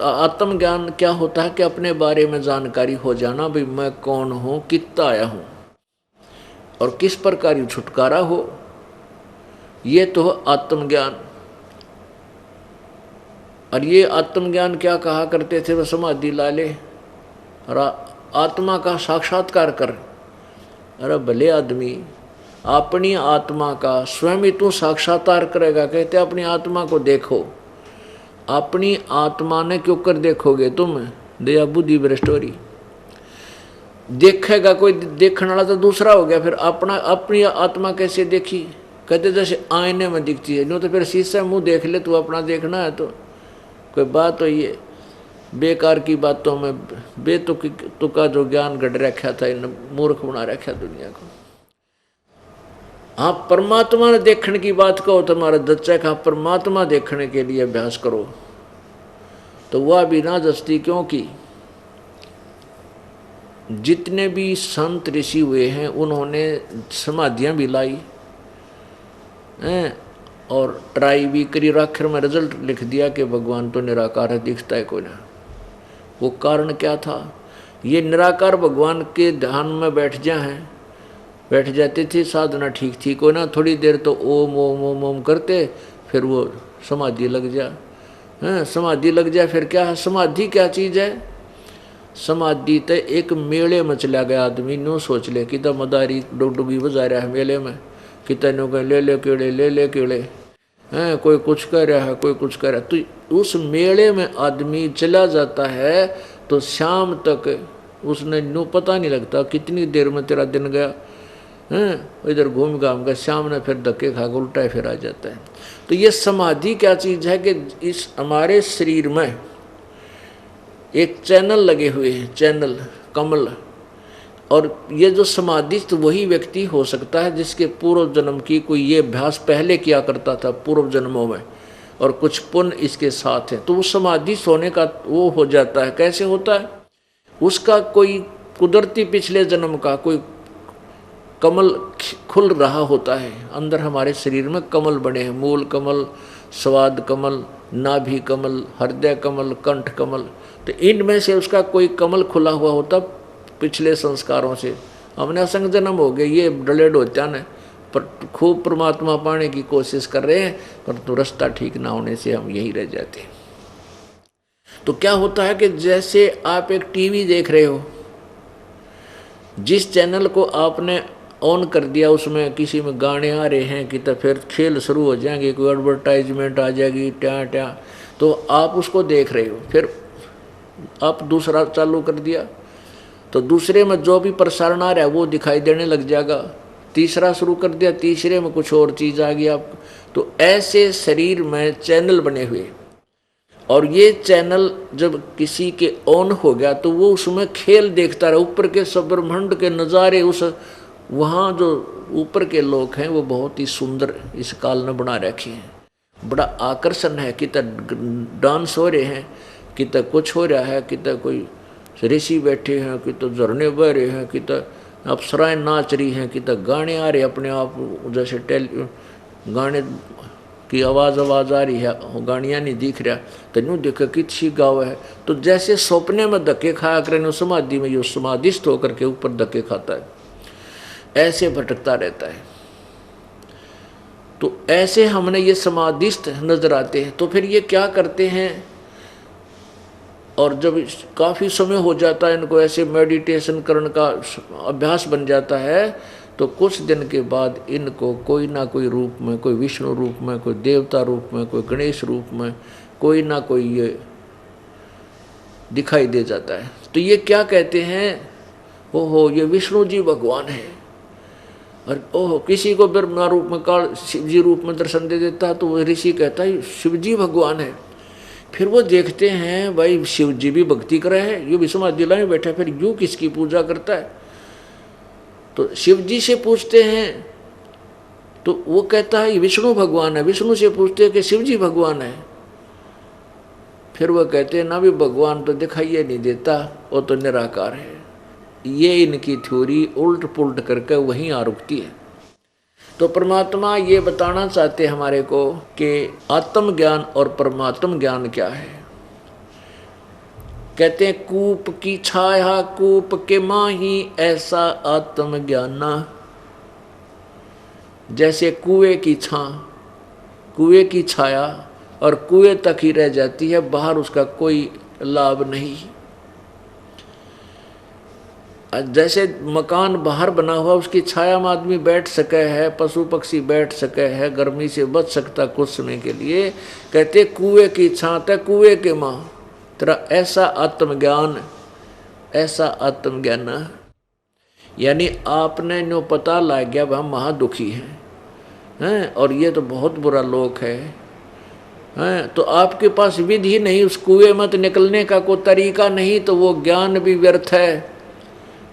आत्म ज्ञान क्या होता है कि अपने बारे में जानकारी हो जाना, भाई मैं कौन हूं, कितना आया हूं और किस प्रकार छुटकारा हो, ये तो आत्मज्ञान। और ये आत्मज्ञान क्या कहा करते थे, वह समाधि ला ले और आत्मा का साक्षात्कार कर। अरे भले आदमी अपनी आत्मा का स्वयं ही तू साक्षात्कार करेगा, कहते अपनी आत्मा को देखो। अपनी आत्मा ने क्यों कर देखोगे तुम, दया बुद्धि भ्रष्टोरी। देखेगा कोई, देखने वाला तो दूसरा हो गया, फिर अपनी आत्मा कैसे देखी, कहते जैसे आईने में दिखती है, नो तो फिर शीशे मुंह देख ले, तू अपना देखना है तो कोई बात हो। ये बेकार की बातों में बेतुका जो ज्ञान गढ़ रखा था, इन मूर्ख बना रखा दुनिया को। हाँ, परमात्मा ने देखने की बात कहो, तुम्हारा दच्चा का परमात्मा देखने के लिए अभ्यास करो, तो वह बिना दस्ती क्योंकि जितने भी संत ऋषि हुए हैं उन्होंने समाधियां भी लाई हैं और ट्राई भी करी, आखिर में रिजल्ट लिख दिया कि भगवान तो निराकार है, दिखता है कोई ना। वो कारण क्या था, ये निराकार भगवान के ध्यान में बैठ जाते थे, साधना ठीक थी कोई ना, थोड़ी देर तो ओम ओम ओम ओम करते, फिर वो समाधि लग जा। समाधि लग जाए फिर क्या है, समाधि क्या चीज़ है, समाधि तो एक मेले में चला गया आदमी, नो सोच ले कि तो मदारी डुगडुगी बजा रहा है मेले में, कि तेनों कहीं ले ले केड़े हैं, कोई कुछ कह रहा है कोई कुछ कह रहा है, तो उस मेले में आदमी चला जाता है तो शाम तक उसने नो पता नहीं लगता कितनी देर में तेरा दिन गया हैं, इधर घूम घाम कर शाम ने फिर धक्के खा के उल्टा फिर आ जाता है। तो ये समाधि क्या चीज़ है कि इस हमारे शरीर में एक चैनल लगे हुए हैं, चैनल कमल, और ये जो समाधिस्थ वही व्यक्ति हो सकता है जिसके पूर्व जन्म की कोई ये अभ्यास पहले किया करता था पूर्व जन्मों में, और कुछ पुण्य इसके साथ है, तो वो समाधिस्थ होने का वो हो जाता है। कैसे होता है, उसका कोई कुदरती पिछले जन्म का कोई कमल खुल रहा होता है। अंदर हमारे शरीर में कमल बने हैं, मूल कमल, स्वाद कमल, नाभि कमल, हृदय कमल, कंठ कमल, तो इनमें से उसका कोई कमल खुला हुआ होता पिछले संस्कारों से। हमने असंग जन्म हो गए, ये डलेड होता न, पर खूब परमात्मा पाने की कोशिश कर रहे हैं, पर तो रास्ता ठीक ना होने से हम यही रह जाते हैं। तो क्या होता है कि जैसे आप एक टीवी देख रहे हो, जिस चैनल को आपने ऑन कर दिया उसमें किसी में गाने आ रहे हैं कि तो फिर खेल शुरू हो जाएंगे, कोई एडवर्टाइजमेंट आ जाएगी ट्या, तो आप उसको देख रहे हो, फिर आप दूसरा चालू कर दिया तो दूसरे में जो भी प्रसारण आ रहा है वो दिखाई देने लग जाएगा, तीसरा शुरू कर दिया, तीसरे में कुछ और चीज़ आ गई आपको। तो ऐसे शरीर में चैनल बने हुए, और ये चैनल जब किसी के ऑन हो गया तो वो उसमें खेल देखता रहा, ऊपर के सब ब्रह्मांड के नज़ारे, उस वहाँ जो ऊपर के लोग हैं वो बहुत ही सुंदर इस काल ने बना रखे हैं, बड़ा आकर्षण है, कि डांस हो रहे हैं, कि कुछ हो रहा है, कि कोई ऋषि बैठे हैं, कि तो झरने बह रहे हैं, कि अप्सराएं नाच रही हैं, कि गाने आ रहे अपने आप, जैसे गाने की आवाज़ आ रही है, गानियाँ नहीं दिख रहा, तो यूँ देखा किसी गाँव है, तो जैसे सपने में धक्के खाया करें समाधि में, यो समाधिस्थ होकर के ऊपर धक्के खाता है, ऐसे भटकता रहता है। तो ऐसे हमने ये समाधिस्थ नजर आते हैं। तो फिर ये क्या करते हैं, और जब काफ़ी समय हो जाता है इनको ऐसे मेडिटेशन करने का अभ्यास बन जाता है, तो कुछ दिन के बाद इनको कोई ना कोई रूप में, कोई विष्णु रूप में, कोई देवता रूप में, कोई गणेश रूप में, कोई ना कोई ये दिखाई दे जाता है। तो ये क्या कहते हैं, ओहो ये विष्णु जी भगवान है, और ओहो किसी को ब्रह्मा रूप में, काल शिव जी रूप में दर्शन दे देता है, तो वो ऋषि कहता है शिव जी भगवान है। फिर वो देखते हैं भाई शिव जी भी भक्ति कर रहे हैं, यूँ भी समाधि में बैठा, फिर यूँ किसकी पूजा करता है, तो शिव जी से पूछते हैं तो वो कहता है विष्णु भगवान है, विष्णु से पूछते हैं कि शिव जी भगवान है, फिर वो कहते हैं ना भी भगवान तो दिखाई नहीं देता, वो तो निराकार है। ये इनकी थ्योरी उल्ट पुल्ट करके वहीं आ रुकती है। तो परमात्मा ये बताना चाहते हमारे को कि आत्म ज्ञान और परमात्म ज्ञान क्या है। कहते हैं कूप की छाया कूप के माही ऐसा आत्मज्ञाना। जैसे कुएं की छां, कुएं की छाया और कुएं तक ही रह जाती है, बाहर उसका कोई लाभ नहीं। जैसे मकान बाहर बना हुआ उसकी छाया में आदमी बैठ सके है, पशु पक्षी बैठ सके है, गर्मी से बच सकता कुछ समय के लिए। कहते कुएं की छां ते कुएं के मां तेरा ऐसा आत्मज्ञान, ऐसा आत्मज्ञान। यानी आपने नो पता लग गया हम महादुखी हैं और ये तो बहुत बुरा लोक है, तो आपके पास विधि नहीं, उस कुएं मत निकलने का कोई तरीका नहीं, तो वो ज्ञान भी व्यर्थ है।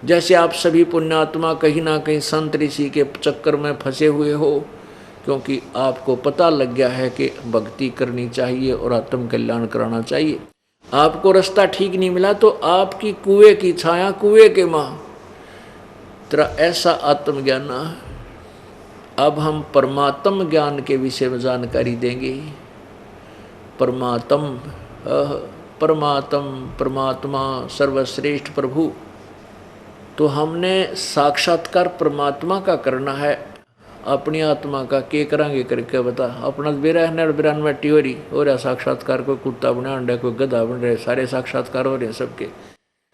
जैसे आप सभी पुण्यात्मा कहीं ना कहीं संत ऋषि के चक्कर में फंसे हुए हो, क्योंकि आपको पता लग गया है कि भक्ति करनी चाहिए और आत्म कल्याण कराना चाहिए। आपको रास्ता ठीक नहीं मिला तो आपकी कुएं की छाया कुएं के मां तेरा ऐसा आत्मज्ञान। अब हम परमात्म ज्ञान के विषय में जानकारी देंगे। परमात्म परमात्मा सर्वश्रेष्ठ प्रभु। तो हमने साक्षात्कार परमात्मा का करना है, अपनी आत्मा का के करांगे करके बता। अपना बिरान में टियोरी हो रहा साक्षात्कार, कोई कुत्ता बना अंडा, कोई गधा बन रहे, सारे साक्षात्कार हो रहे हैं सबके।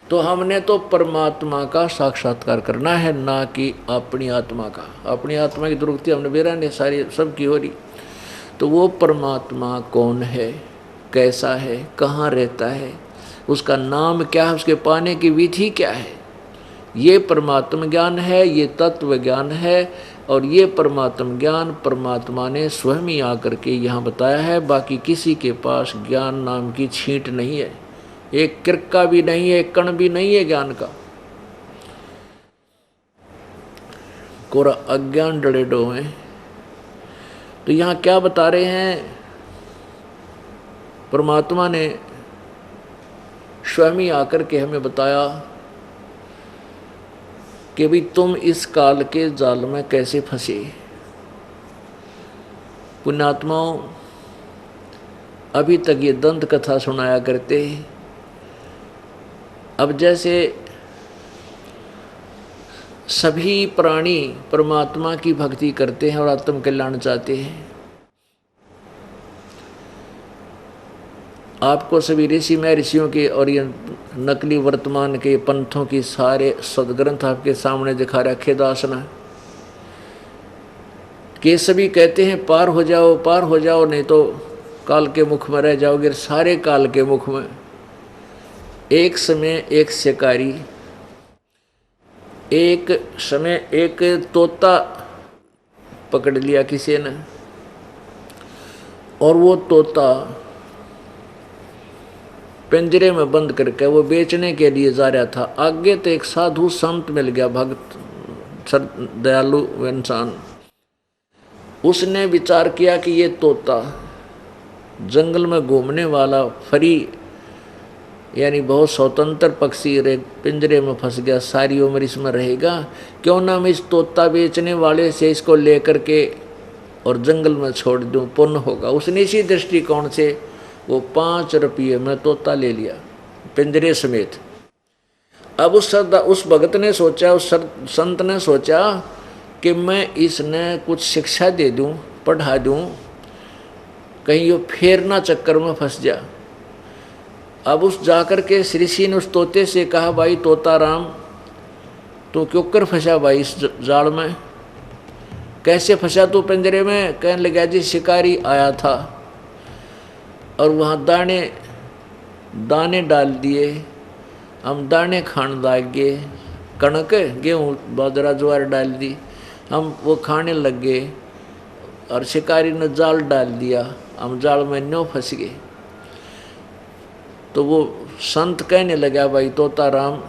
तो हमने तो परमात्मा का साक्षात्कार करना है, ना कि अपनी आत्मा का। अपनी आत्मा की दुर्गति हमने बिरान सारी सबकी हो रही। तो वो परमात्मा कौन है, कैसा है, कहाँ रहता है, उसका नाम क्या है, उसके पाने की विधि क्या है, ये परमात्म ज्ञान है, ये तत्व ज्ञान है। और ये परमात्म ज्ञान परमात्मा ने स्वयं ही आकर के यहाँ बताया है। बाकी किसी के पास ज्ञान नाम की छींट नहीं है, एक किरका भी नहीं है, एक कण भी नहीं है ज्ञान का। कोरा अज्ञान डरे डो है। तो यहाँ क्या बता रहे हैं, परमात्मा ने स्वयं ही आकर के हमें बताया कि भाई तुम इस काल के जाल में कैसे फंसे। पुण्यात्माओं, अभी तक ये दंत कथा सुनाया करते, अब जैसे सभी प्राणी परमात्मा की भक्ति करते हैं और आत्म कल्याण चाहते हैं। आपको सभी ऋषि महर्षियों के और ये नकली वर्तमान के पंथों की सारे सदग्रंथ आपके सामने दिखा रखे दास ने, कि सभी कहते हैं पार हो जाओ, पार हो जाओ, नहीं तो काल के मुख में रह जाओगे। सारे काल के मुख में एक समय एक शिकारी, एक समय एक तोता पकड़ लिया किसी ने, और वो तोता पिंजरे में बंद करके वो बेचने के लिए जा रहा था। आगे तो एक साधु संत मिल गया, भक्त दयालु इंसान। उसने विचार किया कि ये तोता जंगल में घूमने वाला फ्री यानी बहुत स्वतंत्र पक्षी पिंजरे में फंस गया, सारी उम्र इसमें रहेगा, क्यों ना मैं इस तोता बेचने वाले से इसको लेकर के और जंगल में छोड़ दूं, पुण्य होगा। उसने इसी दृष्टिकोण से वो 5 रुपये में तोता ले लिया पिंजरे समेत। अब उस भगत ने सोचा, उस संत ने सोचा कि मैं इसने कुछ शिक्षा दे दूं, पढ़ा दूं, कहीं वो फेर ना चक्कर में फंस जा। अब उस जाकर के श्री ऋषि ने उस तोते से कहा, भाई तोता राम, तो क्यों कर फंसा भाई इस जाल में, कैसे फंसा तू पिंजरे में? कहने लगा जी शिकारी आया था और वहाँ दाने डाल दिए, हम दाने खाने लग गए, कणक गेहूँ बाजरा ज्वार डाल दी, हम वो खाने लग गए और शिकारी ने जाल डाल दिया, हम जाल में न्यों फंस गए। तो वो संत कहने लगा, भाई तोता राम,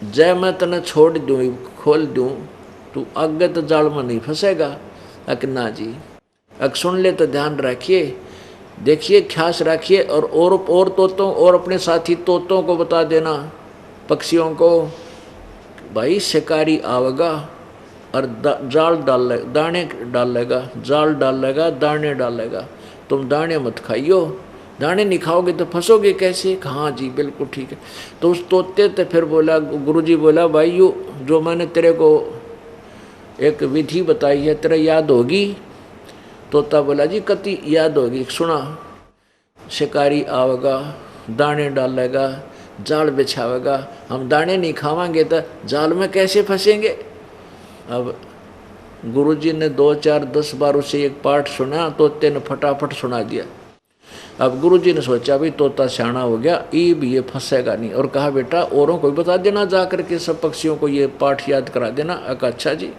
जय मैं तने छोड़ दूँ, खोल दूँ, तू आगे तो जाल में नहीं फंसेगा। अक ना जी, अक सुन ले तो ध्यान रखिए, देखिए, ख्यास रखिए, और तोतों और अपने साथी तोतों को बता देना, पक्षियों को, भाई शिकारी आवेगा और जाल दाने डालेगा, जाल डालेगा, दाने डालेगा, तुम दाने मत खाइयो, दाने नहीं खाओगे तो फंसोगे कैसे? हाँ जी बिल्कुल ठीक है। तो उस तोते तो फिर बोला, गुरुजी बोला, भाई यो जो मैंने तेरे को एक विधि बताई है तेरा याद होगी? तोता बोला, जी कति याद होगी, सुना। शिकारी आवेगा, दाने डालेगा, जाल बिछावेगा, हम दाने नहीं खावांगे तो जाल में कैसे फंसेंगे? अब गुरुजी ने 2 4 10 बार उसे एक पाठ सुना, तोते ने फटाफट सुना दिया। अब गुरुजी ने सोचा भी तोता सियाना हो गया, भी ये फंसेगा नहीं, और कहा बेटा औरों को भी बता देना, जा करके सब पक्षियों को ये पाठ याद करा देना। अच्छा जी।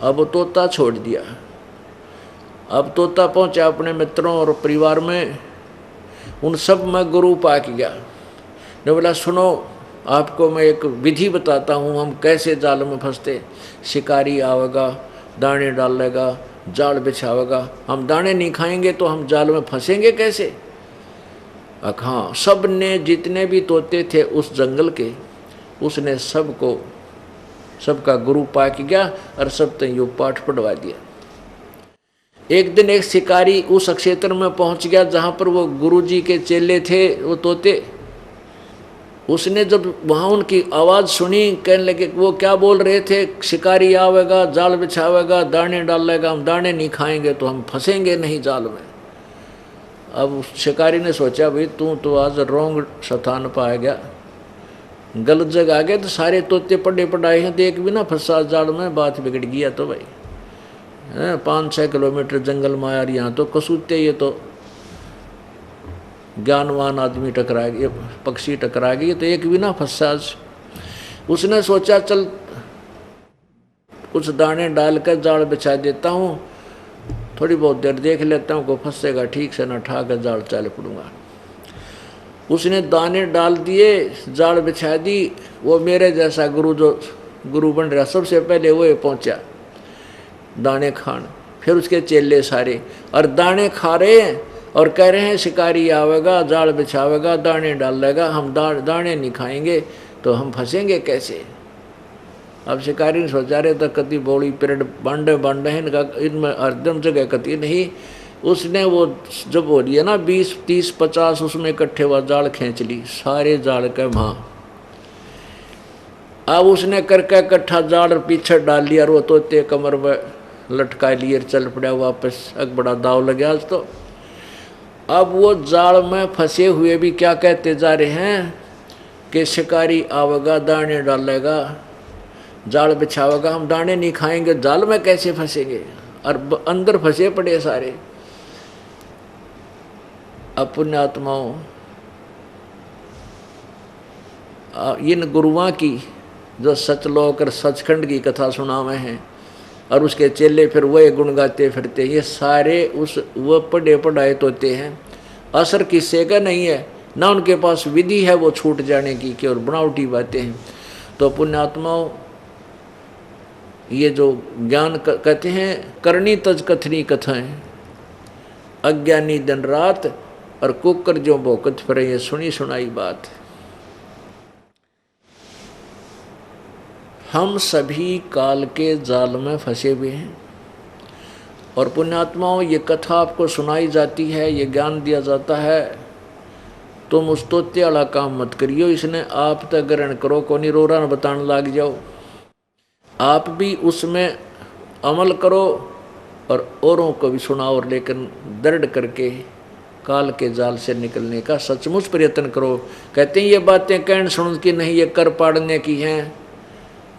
अब तोता छोड़ दिया। अब तोता पहुंचा अपने मित्रों और परिवार में, उन सब में गुरु पाक गया ने बोला, सुनो आपको मैं एक विधि बताता हूँ, हम कैसे जाल में फंसते। शिकारी आवेगा, दाने डालेगा, जाल बिछावेगा, हम दाने नहीं खाएंगे तो हम जाल में फंसेंगे कैसे? हाँ, सब ने जितने भी तोते थे उस जंगल के, उसने सबको सबका गुरु पाक गया और सब तो यो पाठ पढ़वा दिया। एक दिन एक शिकारी उस क्षेत्र में पहुंच गया जहां पर वो गुरुजी के चेले थे, वो तोते। उसने जब वहां उनकी आवाज सुनी, कहने लगे, वो क्या बोल रहे थे, शिकारी आवेगा, जाल बिछावेगा, दाने डालेगा, हम दाने नहीं खाएंगे तो हम फंसेंगे नहीं जाल में। अब शिकारी ने सोचा, भाई तू तो आज रोंग स्थान पर आ गया, गलत जगह आ गया, तो सारे तोते पढ़े पढ़ाए हैं, तो एक भी ना फंसा जाल में, बात बिगड़ गया। तो भाई 5-6 किलोमीटर जंगल में यार, यहाँ तो कसूते, ये तो ज्ञानवान आदमी टकरा गए, पक्षी टकरा गए, तो एक भी ना फंसा। उसने सोचा चल कुछ दाने डालकर जाल बिछा देता हूँ, थोड़ी बहुत देर देख लेता हूँ, को फंसेगा ठीक से, न ठा कर जाल चल पड़ूंगा। उसने दाने डाल दिए, जाल बिछा दी। वो मेरे जैसा गुरु बन रहा, सबसे पहले वो पहुंचा दाने खान, फिर उसके चेले सारे, और दाने खा रहे हैं और कह रहे हैं शिकारी आवेगा, जाल बिछावेगा, दाने डालेगा, हम दाने नहीं खाएंगे तो हम फंसेंगे कैसे? अब शिकारी ने सोचा, रहे तो कति बोली पीरियड बांडे बांडे हैं, इनमें हरदम जगह कति नहीं। उसने वो जब हो रही है ना 20 30 50 उसमें इकट्ठे हुआ जाल खींच ली, सारे जाल के वहाँ। अब उसने करके इकट्ठा जाल पीछे डाल लिया, और वो तोते कमर में लटका लिए चल पड़ा वापस। अब बड़ा दाव लगा आज तो। अब वो जाल में फंसे हुए भी क्या कहते जा रहे हैं कि शिकारी आवेगा, दाने डालेगा, जाल बिछावेगा, हम दाने नहीं खाएंगे, जाल में कैसे फंसेंगे? और अंदर फंसे पड़े सारे। अब पुण्यात्माओं, इन गुरुओं की जो सचलोक और सचखंड की कथा सुनावे हैं, और उसके चेले फिर वही गुण गाते फिरते, ये सारे उस वो पढ़े पढ़ाए तोते हैं। असर किस्से का नहीं है, ना उनके पास विधि है वो छूट जाने की, कि और बनावटी बातें हैं। तो पुण्यात्माओं, ये जो ज्ञान कहते हैं, करनी तज कथनी कथाएं, अज्ञानी दिन रात और कुकर जो भोकत फिरे, ये सुनी सुनाई बात। हम सभी काल के जाल में फंसे हुए हैं, और पुण्यात्माओं ये कथा आपको सुनाई जाती है, ये ज्ञान दिया जाता है, तुम उस तोते वाला काम मत करियो, इसने आप तक ग्रहण करो, को नहीं रोरा न बताने लग जाओ। आप भी उसमें अमल करो और औरों को भी सुनाओ, और लेकिन दृढ़ करके काल के जाल से निकलने का सचमुच प्रयत्न करो। कहते हैं ये बातें कहने सुन की नहीं, ये कर पाड़ने की हैं।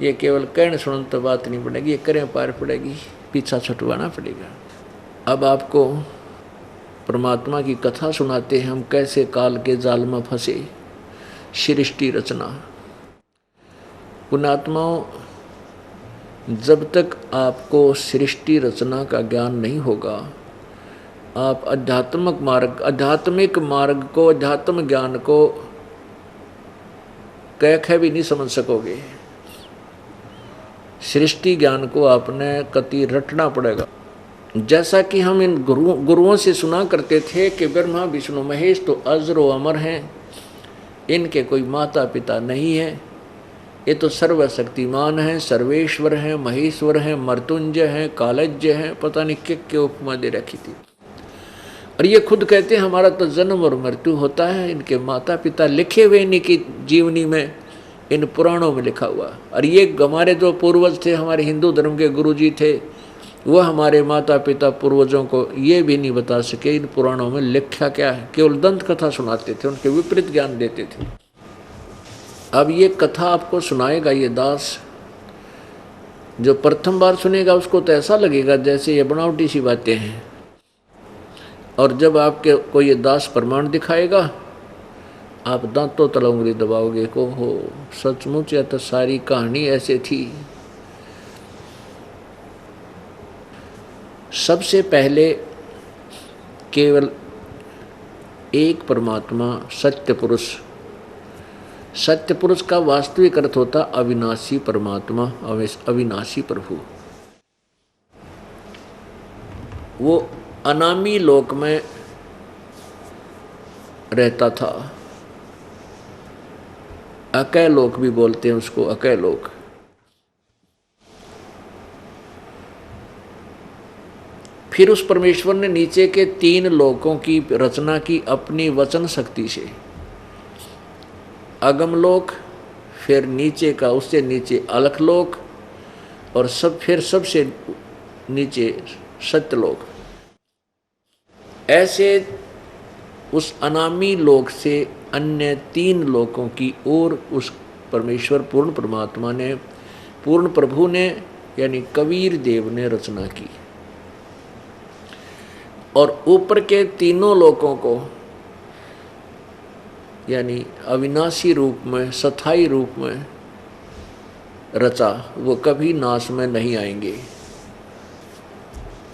ये केवल कहने सुन तो बात नहीं पड़ेगी, ये करें पार पड़ेगी, पीछा छुटवाना पड़ेगा। अब आपको परमात्मा की कथा सुनाते हैं, हम कैसे काल के जाल में फंसे। सृष्टि रचना। पुण्यात्माओं, जब तक आपको सृष्टि रचना का ज्ञान नहीं होगा, आप आध्यात्मिक मार्ग को, अध्यात्म ज्ञान को कह भी नहीं समझ सकोगे। सृष्टि ज्ञान को आपने कति रटना पड़ेगा। जैसा कि हम इन गुरुओं से सुना करते थे कि ब्रह्मा विष्णु महेश तो अजरो अमर हैं, इनके कोई माता पिता नहीं है, ये तो सर्वशक्तिमान हैं, सर्वेश्वर हैं, महेश्वर हैं, मर्तुंजय हैं, कालज्य हैं, पता नहीं क्या उपमा दे रखी थी। और ये खुद कहते हैं हमारा तो जन्म और मृत्यु होता है, इनके माता पिता लिखे हुए इनकी जीवनी में, इन पुराणों में लिखा हुआ। और ये हमारे जो पूर्वज थे, हमारे हिंदू धर्म के गुरुजी थे, वह हमारे माता पिता पूर्वजों को ये भी नहीं बता सके इन पुराणों में लिखा क्या है, केवल दंत कथा सुनाते थे, उनके विपरीत ज्ञान देते थे। अब ये कथा आपको सुनाएगा ये दास, जो प्रथम बार सुनेगा उसको तो ऐसा लगेगा जैसे ये बनावटी सी बातें हैं, और जब आपके को ये दास प्रमाण दिखाएगा आप दांतों तले उंगली दबाओगे को हो सचमुच या तो सारी कहानी ऐसे थी। सबसे पहले केवल एक परमात्मा सत्य पुरुष, सत्य पुरुष का वास्तविक अर्थ होता अविनाशी परमात्मा, अविनाशी प्रभु। वो अनामी लोक में रहता था, अकय लोक भी बोलते हैं उसको, अकय लोक। फिर उस परमेश्वर ने नीचे के 3 लोकों की रचना की अपनी वचन शक्ति से। अगम लोक, फिर नीचे का उससे नीचे अलख लोक, और फिर सबसे नीचे सत्यलोक। ऐसे उस अनामी लोक से अन्य 3 लोकों की ओर उस परमेश्वर पूर्ण परमात्मा ने, पूर्ण प्रभु ने यानी कबीर देव ने रचना की। और ऊपर के 3 लोकों को यानी अविनाशी रूप में, स्थायी रूप में रचा, वो कभी नाश में नहीं आएंगे।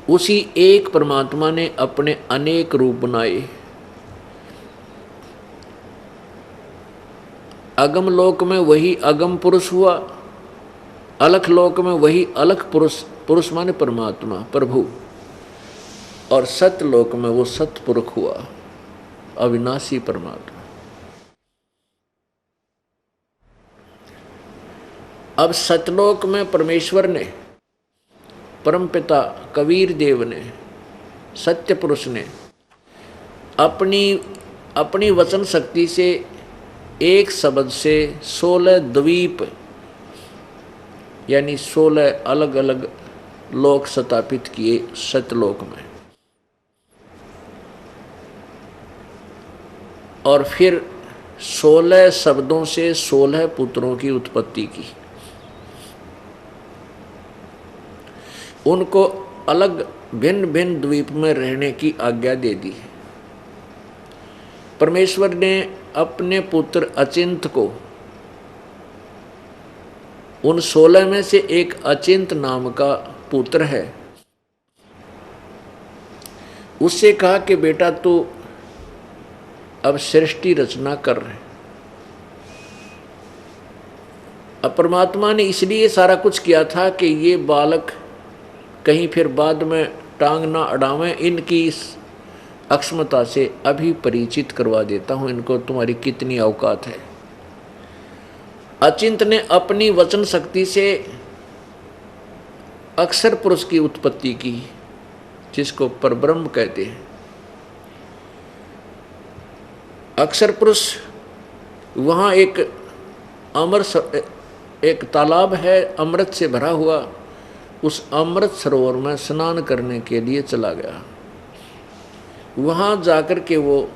उसी एक परमात्मा ने अपने अनेक रूप बनाए। अगम लोक में वही अगम पुरुष हुआ, अलख लोक में वही अलख पुरुष, पुरुष माने परमात्मा प्रभु, और सत्य लोक में वो सतपुरुष हुआ अविनाशी परमात्मा। अब सतलोक में परमेश्वर ने, परमपिता कबीर देव ने, सत्य पुरुष ने अपनी वचन शक्ति से एक शब्द से 16 द्वीप यानी 16 अलग अलग लोक स्थापित किए सतलोक में। और फिर 16 शब्दों से 16 पुत्रों की उत्पत्ति की। उनको अलग भिन्न भिन्न द्वीप में रहने की आज्ञा दे दी। परमेश्वर ने अपने पुत्र अचिंत को, उन 16 में से एक अचिंत नाम का पुत्र है, उससे कहा कि बेटा तू अब सृष्टि रचना कर रहे। अब परमात्मा ने इसलिए सारा कुछ किया था कि ये बालक कहीं फिर बाद में टांग ना अड़ावें, इनकी इस अक्षमता से अभी परिचित करवा देता हूं इनको, तुम्हारी कितनी औकात है। अचिंत ने अपनी वचन शक्ति से अक्षर पुरुष की उत्पत्ति की, जिसको परब्रह्म कहते हैं। अक्षर पुरुष, वहाँ एक तालाब है अमृत से भरा हुआ, उस अमृत सरोवर में स्नान करने के लिए चला गया। वहाँ जाकर के वो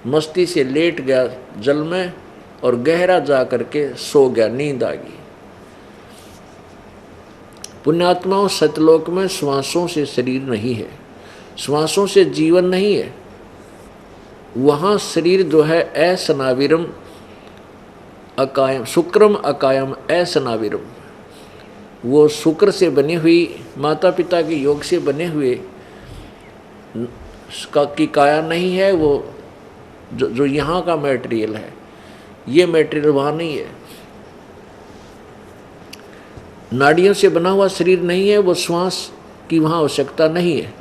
मस्ती से लेट गया जल में, और गहरा जाकर के सो गया, नींद आ गई। पुण्यात्माओं, सतलोक में श्वासों से शरीर नहीं है, श्वासों से जीवन नहीं है। वहाँ शरीर जो है असनाविरम अकायम, शुक्रम अकायम असनाविरम, वो शुक्र से बनी हुई, माता पिता के योग से बने हुए की काया नहीं है। वो जो यहाँ का मटेरियल है, ये मटेरियल वहाँ नहीं है। नाड़ियों से बना हुआ शरीर नहीं है, वो श्वास की वहाँ आवश्यकता नहीं है।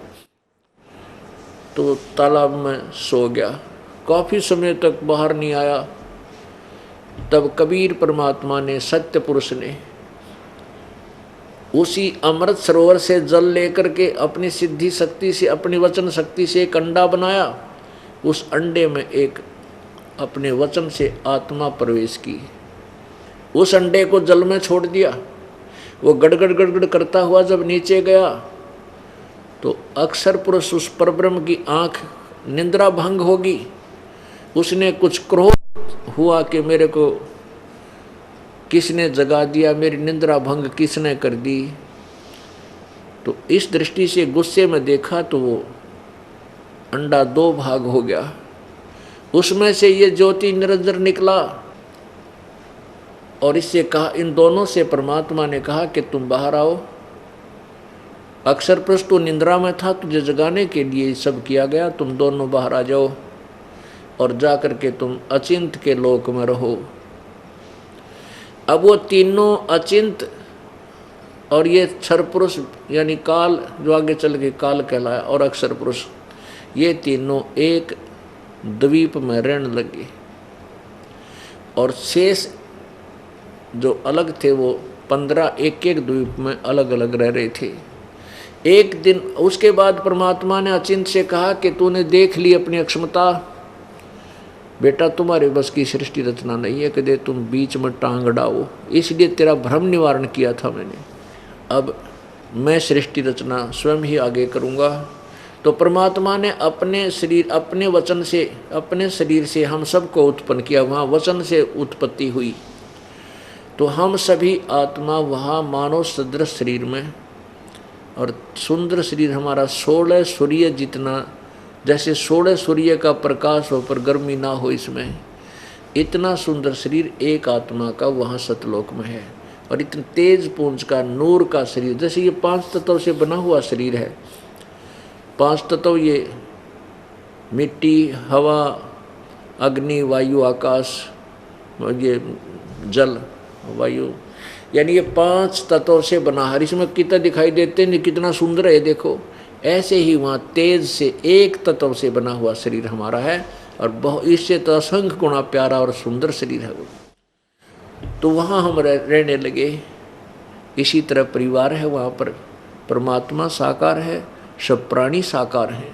तो तालाब में सो गया, काफ़ी समय तक बाहर नहीं आया। तब कबीर परमात्मा ने, सत्य पुरुष ने उसी अमृत सरोवर से जल लेकर के अपनी सिद्धि शक्ति से, अपनी वचन शक्ति से एक अंडा बनाया। उस अंडे में एक अपने वचन से आत्मा प्रवेश की। उस अंडे को जल में छोड़ दिया। वो गड़गड़ गड़गड़ करता हुआ जब नीचे गया तो अक्षर पुरुष उस परब्रह्म की आंख निंद्रा भंग होगी। उसने कुछ क्रोध हुआ कि मेरे को किसने जगा दिया, मेरी निंद्रा भंग किसने कर दी। तो इस दृष्टि से गुस्से में देखा तो वो अंडा दो भाग हो गया। उसमें से ये ज्योति निरंजन निकला और इससे कहा, इन दोनों से परमात्मा ने कहा कि तुम बाहर आओ। अक्षर पुरुष तो निंद्रा में था, तुझे जगाने के लिए सब किया गया, तुम दोनों बाहर आ जाओ और जाकर के तुम अचिंत के लोक में रहो। अब वो तीनों अचिंत और ये क्षर पुरुष यानी काल जो आगे चल के काल कहलाया और अक्षर पुरुष, ये तीनों एक द्वीप में रहने लगे और शेष जो अलग थे वो 15 एक एक द्वीप में अलग अलग रह रहे थे। एक दिन उसके बाद परमात्मा ने अचिंत से कहा कि तूने देख ली अपनी अक्षमता, बेटा तुम्हारे बस की सृष्टि रचना नहीं है कि दे तुम बीच में टांग अड़ाओ, इसलिए तेरा भ्रम निवारण किया था मैंने। अब मैं सृष्टि रचना स्वयं ही आगे करूँगा। तो परमात्मा ने अपने शरीर, अपने वचन से, अपने शरीर से हम सबको उत्पन्न किया। वहाँ वचन से उत्पत्ति हुई तो हम सभी आत्मा वहाँ मानव सदृश शरीर में, और सुंदर शरीर हमारा 16 सूर्य जितना, जैसे 16 सूर्य का प्रकाश हो पर गर्मी ना हो इसमें, इतना सुंदर शरीर एक आत्मा का वहाँ सतलोक में है। और इतने तेज पुंज का नूर का शरीर, जैसे ये 5 तत्वों से बना हुआ शरीर है। 5 तत्व ये मिट्टी, हवा, अग्नि, वायु, आकाश, ये जल, वायु, यानी ये 5 तत्वों से बना है। इसमें कितना दिखाई देते हैं, कितना सुंदर है देखो। ऐसे ही वहाँ तेज से एक तत्व से बना हुआ शरीर हमारा है और बहुत इससे तो असंख्य गुणा प्यारा और सुंदर शरीर है वो। तो वहाँ हम रहने लगे। इसी तरह परिवार है, वहाँ पर परमात्मा साकार है, सब प्राणी साकार हैं,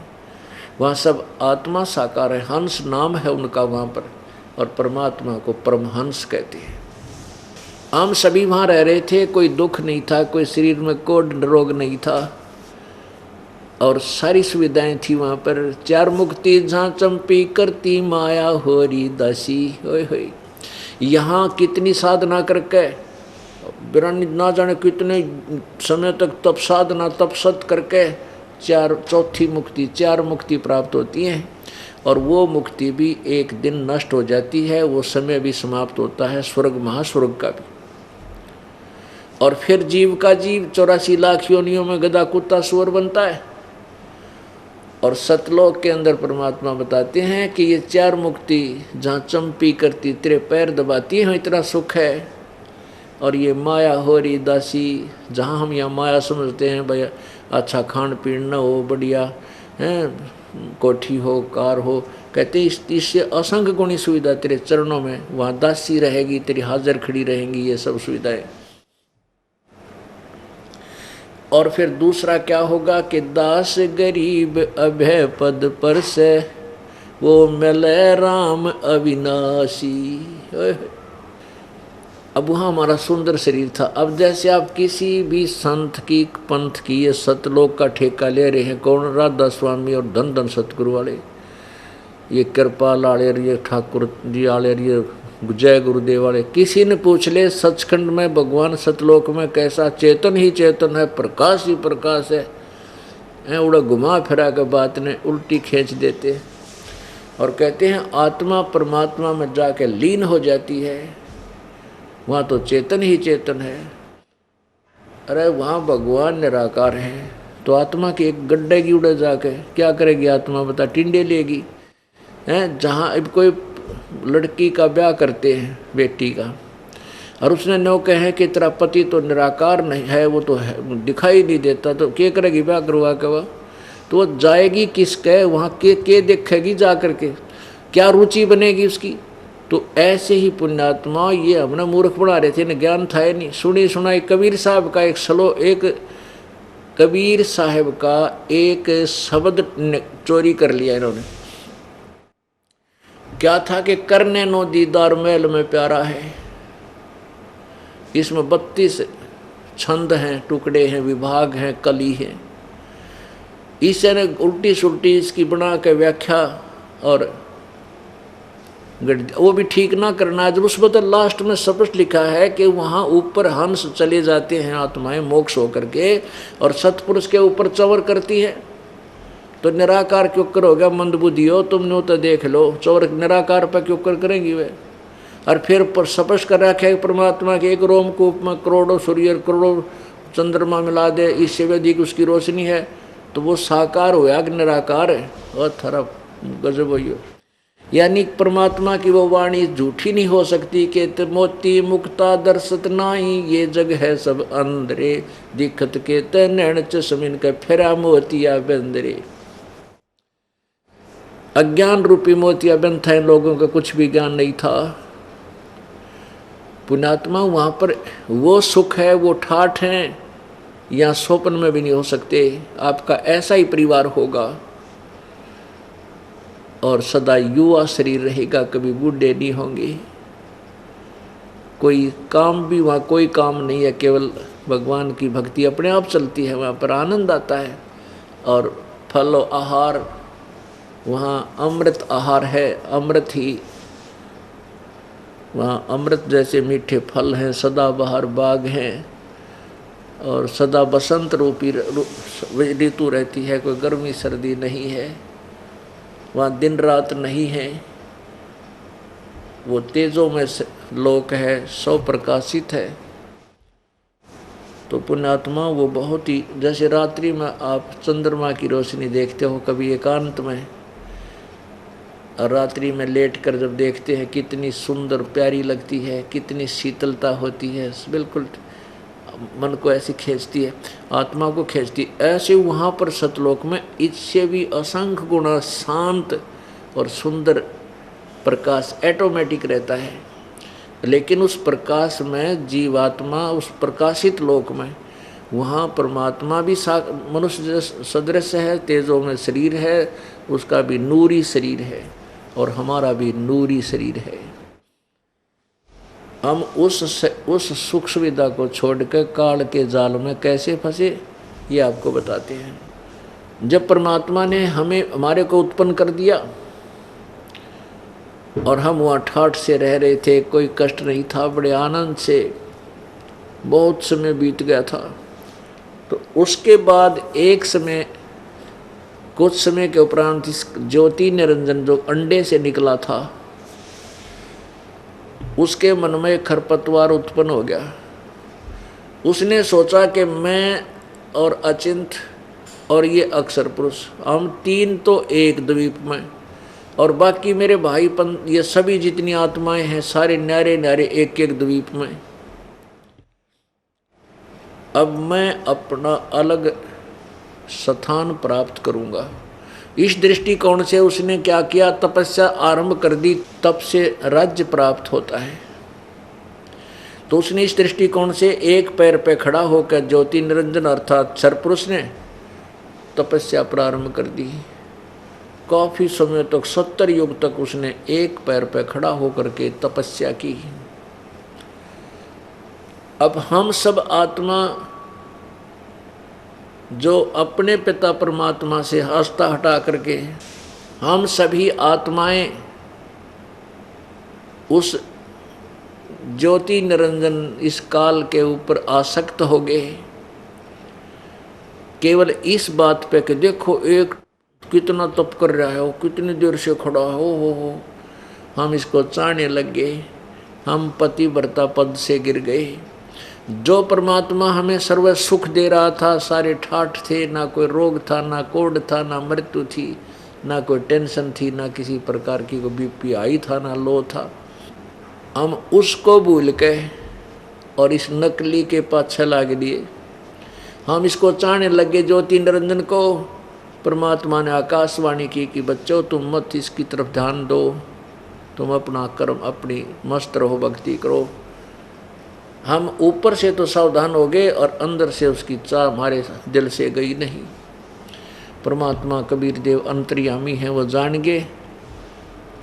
वहाँ सब आत्मा साकार है। हंस नाम है उनका वहाँ पर, और परमात्मा को परमहंस कहते हैं। हम सभी वहाँ रह रहे थे, कोई दुख नहीं था, कोई शरीर में कोई रोग नहीं था और सारी सुविधाएं थी वहाँ पर। 4 मुक्ति जहाँ चंपी करती माया होरी दासी। होय होय, यहाँ कितनी साधना करके बिरानी ना जाने कितने समय तक तप साधना तपसत करके चौथी मुक्ति, 4 मुक्ति प्राप्त होती हैं। और वो मुक्ति भी एक दिन नष्ट हो जाती है, वो समय भी समाप्त होता है, स्वर्ग महास्वर्ग का भी। और फिर जीव का जीव 84 लाख योनियों में गधा कुत्ता सुअर बनता है। और सतलोक के अंदर परमात्मा बताते हैं कि ये 4 मुक्ति जहाँ चंपी करती, तेरे पैर दबाती है, इतना सुख है। और ये माया हो रही दासी, जहाँ हम यहाँ माया समझते हैं भाई अच्छा खान पीन न हो, बढ़िया हैं, कोठी हो, कार हो, कहते इससे असंख्य गुणी सुविधा तेरे चरणों में, वहाँ दासी रहेगी, तेरी हाजिर खड़ी रहेंगी, ये सब सुविधाएं। और फिर दूसरा क्या होगा कि दास गरीब अभय पद पर से वो मिले राम अविनाशी। अब वहाँ हमारा सुंदर शरीर था। अब जैसे आप किसी भी संत की, पंथ की, ये सतलोक का ठेका ले रहे हैं, कौन? राधा स्वामी और धन धन सतगुरु वाले, ये कृपाल वाले, ये ठाकुर जी वाले, ये जय गुरुदेव वाले। किसी ने पूछ ले सचखंड में भगवान सतलोक में कैसा? चेतन ही चेतन है, प्रकाश ही प्रकाश है। उड़ा घुमा फिरा के बात ने उल्टी खींच देते और कहते हैं आत्मा परमात्मा में जाके लीन हो जाती है, वहाँ तो चेतन ही चेतन है। अरे वहाँ भगवान निराकार है, तो आत्मा की एक गड्ढे की उड़े जाके क्या करेगी आत्मा? बता, टिंडे लेगी हैं। जहाँ अब कोई लड़की का ब्याह करते हैं, बेटी का, और उसने नो कहे कि तेरा पति तो निराकार नहीं है, वो तो है, दिखाई नहीं देता, तो क्या करेगी ब्याह करवा के? वह तो वो जाएगी किसके वहाँ, के देखेगी जा करके? क्या रुचि बनेगी उसकी? तो ऐसे ही पुण्यात्मा ये हमने मूर्ख बना रहे थे, न ज्ञान था नहीं। सुनी सुनाई कबीर साहब का कबीर साहब का एक शब्द चोरी कर लिया इन्होंने। क्या था कि करने नो दीदार महल में प्यारा है। इसमें 32 छंद हैं, टुकड़े हैं, विभाग हैं, कली है। ईश्वर ने उल्टी सुल्टी इसकी बना के व्याख्या और वो भी ठीक ना करना। जब उसमें तो लास्ट में स्पष्ट लिखा है कि वहाँ ऊपर हंस चले जाते हैं आत्माएं मोक्ष होकर के, और सतपुरुष के ऊपर चवर करती है। तो निराकार क्यों करोगे मंदबुद्धि हो तुमने, तो देख लो चवर निराकार पर क्यों करेंगी वे। और फिर स्पष्ट कर रखा है परमात्मा के एक रोमकूप में करोड़ों सूर्य करोड़ों चंद्रमा मिला दे, इससे भी अधिक उसकी रोशनी है, तो वो साकार होया कि निराकार है। और थरा गजब हो। यानी परमात्मा की वो वाणी झूठी नहीं हो सकती कि मोती मुक्ता दर्शत नाई, ये जग है सब अंधरे, दिखत के तैन चमिन के फेरा मोतिया बंदरे। अज्ञान रूपी मोतिया बंद था, इन लोगों का कुछ भी ज्ञान नहीं था। पुण्यात्मा वहाँ पर वो सुख है, वो ठाठ हैं, या स्वप्न में भी नहीं हो सकते। आपका ऐसा ही परिवार होगा और सदा युवा शरीर रहेगा, कभी बूढ़े नहीं होंगे। कोई काम भी वहाँ कोई काम नहीं है, केवल भगवान की भक्ति अपने आप चलती है, वहाँ पर आनंद आता है। और फल और आहार वहाँ अमृत आहार है, अमृत ही वहाँ अमृत जैसे मीठे फल हैं, सदाबहार बाग हैं, और सदा बसंत रूपी ऋतु रहती है, कोई गर्मी सर्दी नहीं है। वहाँ दिन रात नहीं है, वो तेजों में लोक है, सौ प्रकाशित है। तो पुण्यात्मा वो बहुत ही, जैसे रात्रि में आप चंद्रमा की रोशनी देखते हो कभी एकांत में, और रात्रि में लेटकर जब देखते हैं कितनी सुंदर प्यारी लगती है, कितनी शीतलता होती है, बिल्कुल मन को ऐसी खींचती है, आत्मा को खींचती। ऐसे वहाँ पर सतलोक में इससे भी असंख्य गुना शांत और सुंदर प्रकाश ऑटोमेटिक रहता है। लेकिन उस प्रकाश में जीवात्मा, उस प्रकाशित लोक में वहाँ परमात्मा भी मनुष्य सदृश है, तेजों में शरीर है, उसका भी नूरी शरीर है, और हमारा भी नूरी शरीर है। हम उस सुख सुविधा को छोड़कर काल के जाल में कैसे फंसे, ये आपको बताते हैं। जब परमात्मा ने हमारे को उत्पन्न कर दिया और हम वहाँ ठाठ से रह रहे थे, कोई कष्ट नहीं था, बड़े आनंद से बहुत समय बीत गया था। तो उसके बाद एक समय, कुछ समय के उपरांत इस ज्योति निरंजन जो अंडे से निकला था, उसके मन में खरपतवार उत्पन्न हो गया। उसने सोचा कि मैं और अचिंत और ये अक्षर पुरुष, हम तीन तो एक द्वीप में, और बाकी मेरे भाईपन ये सभी जितनी आत्माएं हैं सारे न्यारे न्यारे एक एक द्वीप में। अब मैं अपना अलग स्थान प्राप्त करूंगा। इस दृष्टिकोण से उसने क्या किया, तपस्या आरंभ कर दी। तप से राज्य प्राप्त होता है। तो उसने इस दृष्टिकोण से एक पैर पे खड़ा होकर ज्योति निरंजन अर्थात अक्षर पुरुष ने तपस्या प्रारंभ कर दी। काफी समय तक 70 युग तक उसने एक पैर पे खड़ा होकर के तपस्या की। अब हम सब आत्मा जो अपने पिता परमात्मा से आस्था हटा करके, हम सभी आत्माएं उस ज्योति निरंजन इस काल के ऊपर आसक्त हो गए, केवल इस बात पे कि देखो एक कितना तप कर रहा है, वो कितनी देर से खड़ा हो। हम इसको चाहने लग गए, हम पतिव्रता पद से गिर गए। जो परमात्मा हमें सर्व सुख दे रहा था, सारे ठाठ थे, ना कोई रोग था, ना कोढ़ था, ना मृत्यु थी, ना कोई टेंशन थी, ना किसी प्रकार की कोई बीपी आई था, ना लो था। हम उसको भूल के और इस नकली के पाछे लाग दिए। हम इसको चाहने लगे ज्योति निरंजन को। परमात्मा ने आकाशवाणी की कि बच्चों तुम मत इसकी तरफ ध्यान दो, तुम अपना कर्म अपनी मस्त रहो, भक्ति करो। हम ऊपर से तो सावधान हो गए और अंदर से उसकी चाह हमारे दिल से गई नहीं। परमात्मा कबीर देव अंतर्यामी हैं, वो जान गए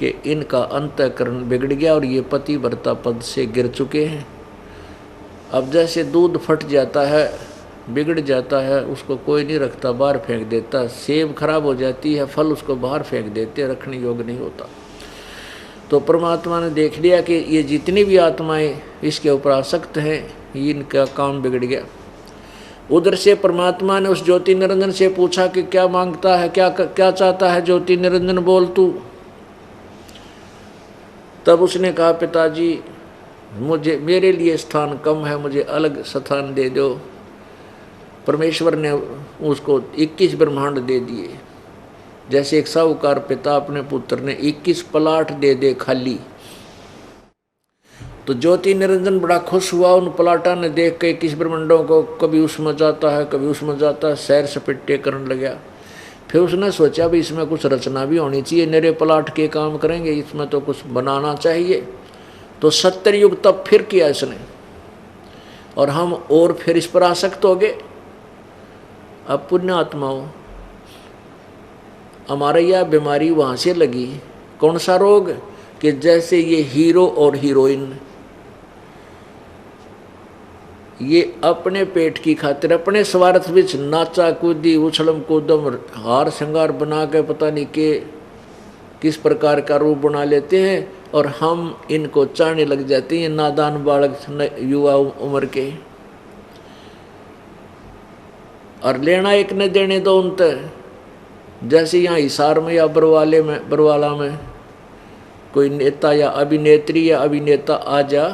कि इनका अंतःकरण बिगड़ गया और ये पति व्रता पद से गिर चुके हैं। अब जैसे दूध फट जाता है, बिगड़ जाता है, उसको कोई नहीं रखता, बाहर फेंक देता। सेब खराब हो जाती है, फल उसको बाहर फेंक देते, रखने योग्य नहीं होता। तो परमात्मा ने देख लिया कि ये जितनी भी आत्माएं इसके ऊपर आसक्त हैं, इनका काम बिगड़ गया। उधर से परमात्मा ने उस ज्योति निरंजन से पूछा कि क्या मांगता है, क्या चाहता है ज्योति निरंजन, बोल तू। तब उसने कहा, पिताजी मुझे, मेरे लिए स्थान कम है, मुझे अलग स्थान दे दो। परमेश्वर ने उसको 21 ब्रह्मांड दे दिए। जैसे एक साहूकार पिता अपने पुत्र ने 21 प्लाट दे दे खाली। तो ज्योति निरंजन बड़ा खुश हुआ उन प्लाटा ने देख के 21 ब्रह्मांडों को, कभी उसमें जाता है कभी उसमें जाता है, सैर सपेटे करने लगा। फिर उसने सोचा भी इसमें कुछ रचना भी होनी चाहिए, मेरे प्लाट के काम करेंगे, इसमें तो कुछ बनाना चाहिए। तो 70 युग तब फिर किया इसने, और हम और फिर इस पर आसक्त हो गए। अब पुण्य आत्माओं, हमारा यह बीमारी वहाँ से लगी। कौन सा रोग? कि जैसे ये हीरो और हीरोइन, ये अपने पेट की खातिर अपने स्वार्थ विच नाचा कूदी उछलम कूदम हार श्रृंगार बना के पता नहीं के किस प्रकार का रूप बना लेते हैं, और हम इनको चाहने लग जाते हैं, नादान बालक युवा उम्र के। और लेना एक न देने दो उन तक। जैसे यहाँ हिसार में या बरवाला में कोई नेता या अभिनेत्री या अभिनेता आ जा,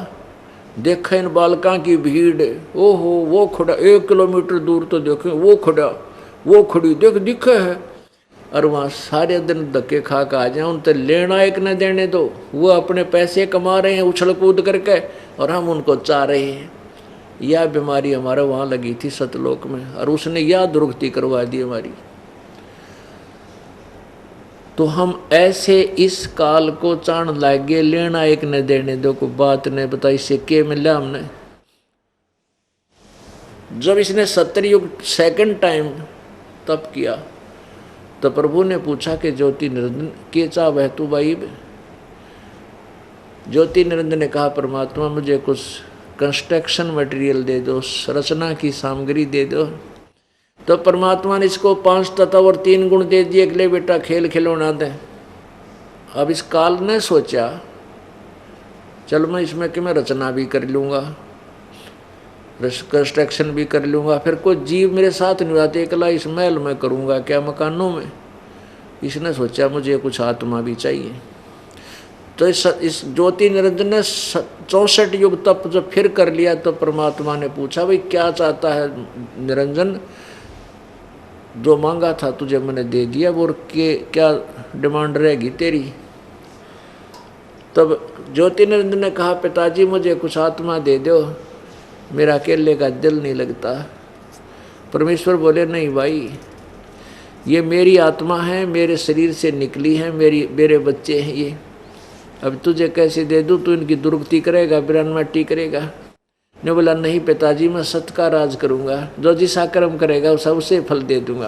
देखा इन बालकों की भीड़, ओहो वो खड़ा 1 किलोमीटर दूर तो देखें, वो खड़ा वो खड़ी दिखे है, और वहाँ सारे दिन धक्के खा के आ जाए, उन तक लेना एक न देने दो। वो अपने पैसे कमा रहे हैं उछल कूद करके, और हम उनको चाह रहे हैं। यह बीमारी हमारे वहाँ लगी थी सतलोक में, और उसने यह दुर्गति करवा दी हमारी। तो हम ऐसे इस काल को चाण लागे, लेना एक न देने दो को बात ने बताई, इससे के मिला हमने। जब इसने 70 युग सेकंड टाइम तप किया, तो प्रभु ने पूछा कि ज्योति निरंजन के चाह वह तू भाई। ज्योति निरंजन ने कहा, परमात्मा मुझे कुछ कंस्ट्रक्शन मटेरियल दे दो, रचना की सामग्री दे दो। तो परमात्मा ने इसको 5 तत्व और 3 गुण दे दिए, ले बेटा खेल खिलौना दे। अब इस काल ने सोचा, चल मैं इसमें कि मैं रचना भी कर लूँगा, कंस्ट्रक्शन भी कर लूँगा, फिर कोई जीव मेरे साथ नहीं आते, अकेला इस महल में करूँगा क्या, मकानों में। इसने सोचा मुझे कुछ आत्मा भी चाहिए। तो इस ज्योति निरंजन ने 64 युग तप जब फिर कर लिया, तो परमात्मा ने पूछा, भाई क्या चाहता है निरंजन, जो मांगा था तुझे मैंने दे दिया, वो क्या डिमांड रहेगी तेरी। तब ज्योति निरंजन ने कहा, पिताजी मुझे कुछ आत्मा दे दो, मेरा अकेले का दिल नहीं लगता। परमेश्वर बोले, नहीं भाई, ये मेरी आत्मा है, मेरे शरीर से निकली है, मेरे बच्चे हैं ये। अब तुझे कैसे दे दूँ, तू इनकी दुर्गति करेगा, बिरानमाटी करेगा। ने बोला, नहीं पिताजी, मैं सत्य का राज करूँगा, जो जिसा कर्म करेगा उसे उसे फल दे दूँगा।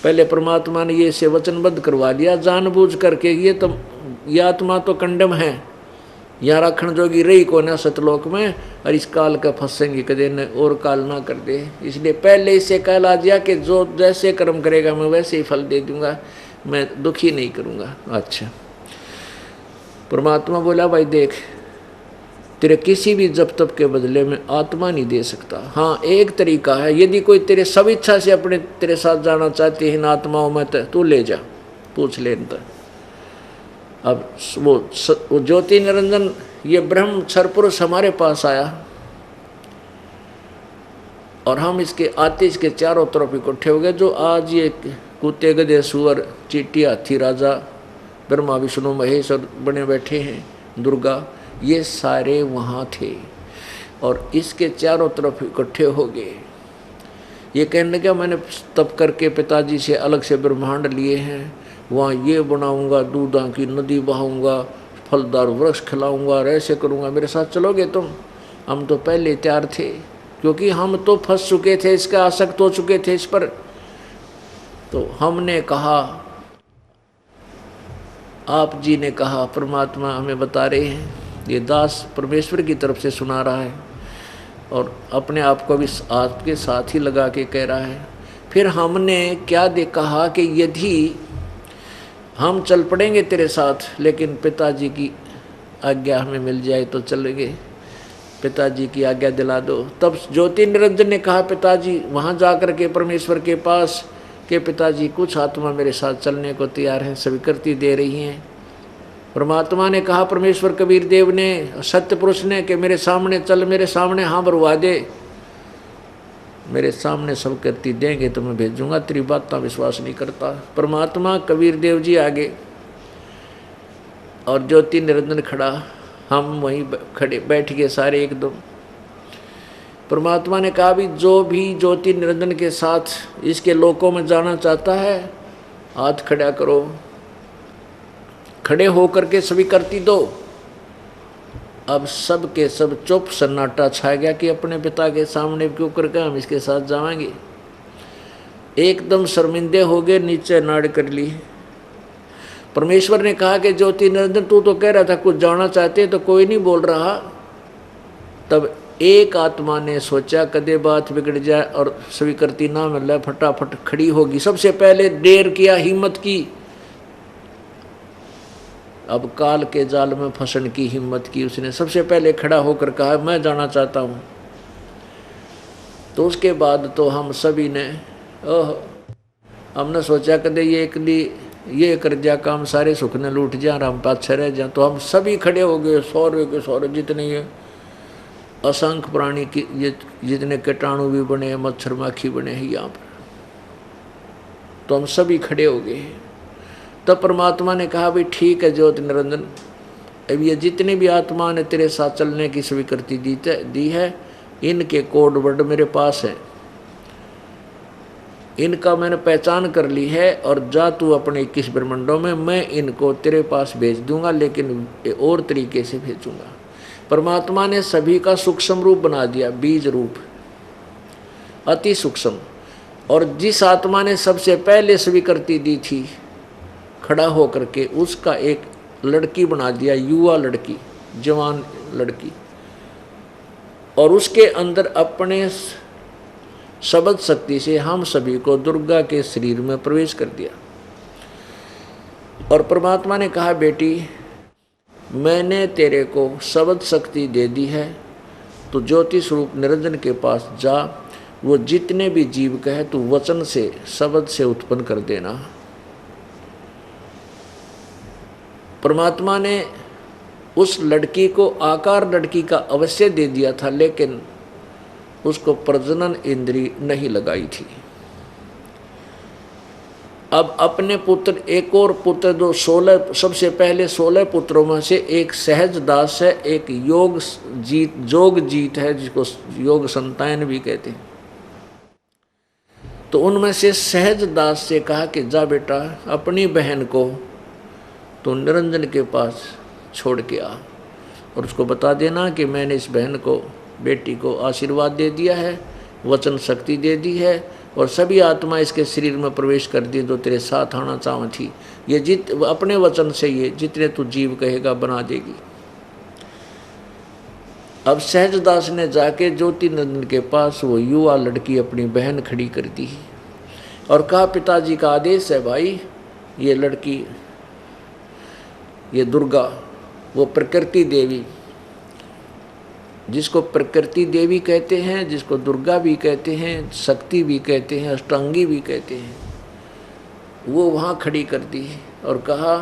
पहले परमात्मा ने ये से वचनबद्ध करवा दिया जानबूझ करके। ये आत्मा तो कंडम है, यहाँ रखण जोगी रही को ना सतलोक में, और इस काल का फंसेंगे कदे न और काल ना कर दे। इसलिए पहले इससे कहला दिया कि जो जैसे कर्म करेगा मैं वैसे ही फल दे दूँगा, मैं दुखी नहीं करूँगा। अच्छा, परमात्मा बोला, भाई देख, तेरे किसी भी जप तप के बदले में आत्मा नहीं दे सकता। हाँ, एक तरीका है, यदि कोई तेरे सब इच्छा से अपने तेरे साथ जाना चाहती है इन आत्माओं में, तो तू ले जा, पूछ ले इनका। अब वो ज्योति निरंजन, ये ब्रह्म क्षर पुरुष हमारे पास आया, और हम इसके आते इसके चारों तरफ इकट्ठे हो गए। जो आज ये कुत्ते गधे सुअर चींटी हाथी राजा ब्रह्मा विष्णु महेश और बने बैठे हैं, दुर्गा, ये सारे वहाँ थे, और इसके चारों तरफ इकट्ठे हो गए। ये कहने लगा, मैंने तप करके पिताजी से अलग से ब्रह्मांड लिए हैं, वहाँ ये बनाऊंगा, दूधा की नदी बहाऊंगा, फलदार वृक्ष खिलाऊंगा और ऐसे करूंगा, मेरे साथ चलोगे तुम? हम तो पहले तैयार थे, क्योंकि हम तो फंस चुके थे, इसका आसक्त हो चुके थे इस पर। तो हमने कहा, आप जी ने कहा, परमात्मा हमें बता रहे हैं, ये दास परमेश्वर की तरफ से सुना रहा है और अपने आप को भी आपके साथ ही लगा के कह रहा है। फिर हमने क्या कहा कि यदि हम चल पड़ेंगे तेरे साथ, लेकिन पिताजी की आज्ञा हमें मिल जाए तो चलेंगे, पिताजी की आज्ञा दिला दो। तब ज्योति निरंजन ने कहा, पिताजी वहाँ जा कर के परमेश्वर के पास कि पिताजी कुछ आत्मा मेरे साथ चलने को तैयार है, स्वीकृति दे रही हैं। परमात्मा ने कहा, परमेश्वर कबीर देव ने, सत्य पुरुष ने, कि मेरे सामने चल, मेरे सामने हाँ भरवा दे, मेरे सामने सब करती देंगे तो मैं भेजूंगा, तेरी बात का विश्वास नहीं करता। परमात्मा कबीर देव जी आगे और ज्योति निरंजन खड़ा, हम वहीं खड़े बैठ गए सारे एकदम। परमात्मा ने कहा, भी जो भी ज्योति निरंजन के साथ इसके लोकों में जाना चाहता है, हाथ खड़ा करो। खड़े होकर के सभी करती दो। अब सब के सब चुप सन्नाटा छा गया कि अपने पिता के सामने क्यों करके हम इसके साथ जाएंगे। एकदम शर्मिंदे हो गए, नीचे नाड़ कर ली। परमेश्वर ने कहा कि ज्योति निरंजन, तू तो कह रहा था कुछ जाना चाहते, तो कोई नहीं बोल रहा। तब एक आत्मा ने सोचा कदे बात बिगड़ जाए और स्वीकृति ना मिले, फटाफट खड़ी होगी। सबसे पहले देर किया, हिम्मत की। अब काल के जाल में फंसने की हिम्मत की उसने। सबसे पहले खड़ा होकर कहा, मैं जाना चाहता हूँ। तो उसके बाद तो हम सभी ने हमने सोचा कदे ये एकली ये कर जा काम, सारे सुख ने लूट जा, हम पाछे रह जा। तो हम सभी खड़े हो गए, सौरे के सौरे जितने ये असंख्य प्राणी की, ये जितने कीटाणु भी बने हैं, मच्छर माखी बने हैं यहाँ पर, तो हम सभी खड़े हो गए। तब परमात्मा ने कहा, भाई ठीक है ज्योति निरंजन, अब ये जितने भी आत्मा ने तेरे साथ चलने की स्वीकृति दी है, इनके कोड वर्ड मेरे पास है, इनका मैंने पहचान कर ली है। और जा तू अपने 21 ब्रह्मंडों में, मैं इनको तेरे पास भेज दूंगा, लेकिन और तरीके से भेजूंगा। परमात्मा ने सभी का सूक्ष्म रूप बना दिया, बीज रूप, अति सूक्ष्म। और जिस आत्मा ने सबसे पहले स्वीकृति दी थी खड़ा होकर के, उसका एक लड़की बना दिया, युवा लड़की, जवान लड़की। और उसके अंदर अपने शब्द शक्ति से हम सभी को दुर्गा के शरीर में प्रवेश कर दिया। और परमात्मा ने कहा, बेटी मैंने तेरे को शब्द शक्ति दे दी है, तो ज्योति स्वरूप निरंजन के पास जा, वो जितने भी जीव कहे तू वचन से, शब्द से उत्पन्न कर देना। परमात्मा ने उस लड़की को आकार लड़की का अवश्य दे दिया था, लेकिन उसको प्रजनन इंद्री नहीं लगाई थी। अब अपने पुत्र, एक और पुत्र, जो 16 सबसे पहले 16 पुत्रों में से एक सहज दास है, एक जोग जीत है, जिसको योग संतान भी कहते हैं। तो उनमें से सहज दास से कहा कि जा बेटा अपनी बहन को तो निरंजन के पास छोड़ के आ, और उसको बता देना कि मैंने इस बहन को, बेटी को आशीर्वाद दे दिया है, वचन शक्ति दे दी है, और सभी आत्मा इसके शरीर में प्रवेश कर दी जो तेरे साथ आना चाह थी। ये अपने वचन से ये जितने तू जीव कहेगा बना देगी। अब सहजदास ने जाके ज्योति नंदन के पास वो युवा लड़की अपनी बहन खड़ी कर दी और कहा, पिताजी का आदेश है भाई, ये लड़की, ये दुर्गा, वो प्रकृति देवी, जिसको प्रकृति देवी कहते हैं, जिसको दुर्गा भी कहते हैं, शक्ति भी कहते हैं, अष्टांगी भी कहते हैं, वो वहाँ खड़ी कर दी और कहा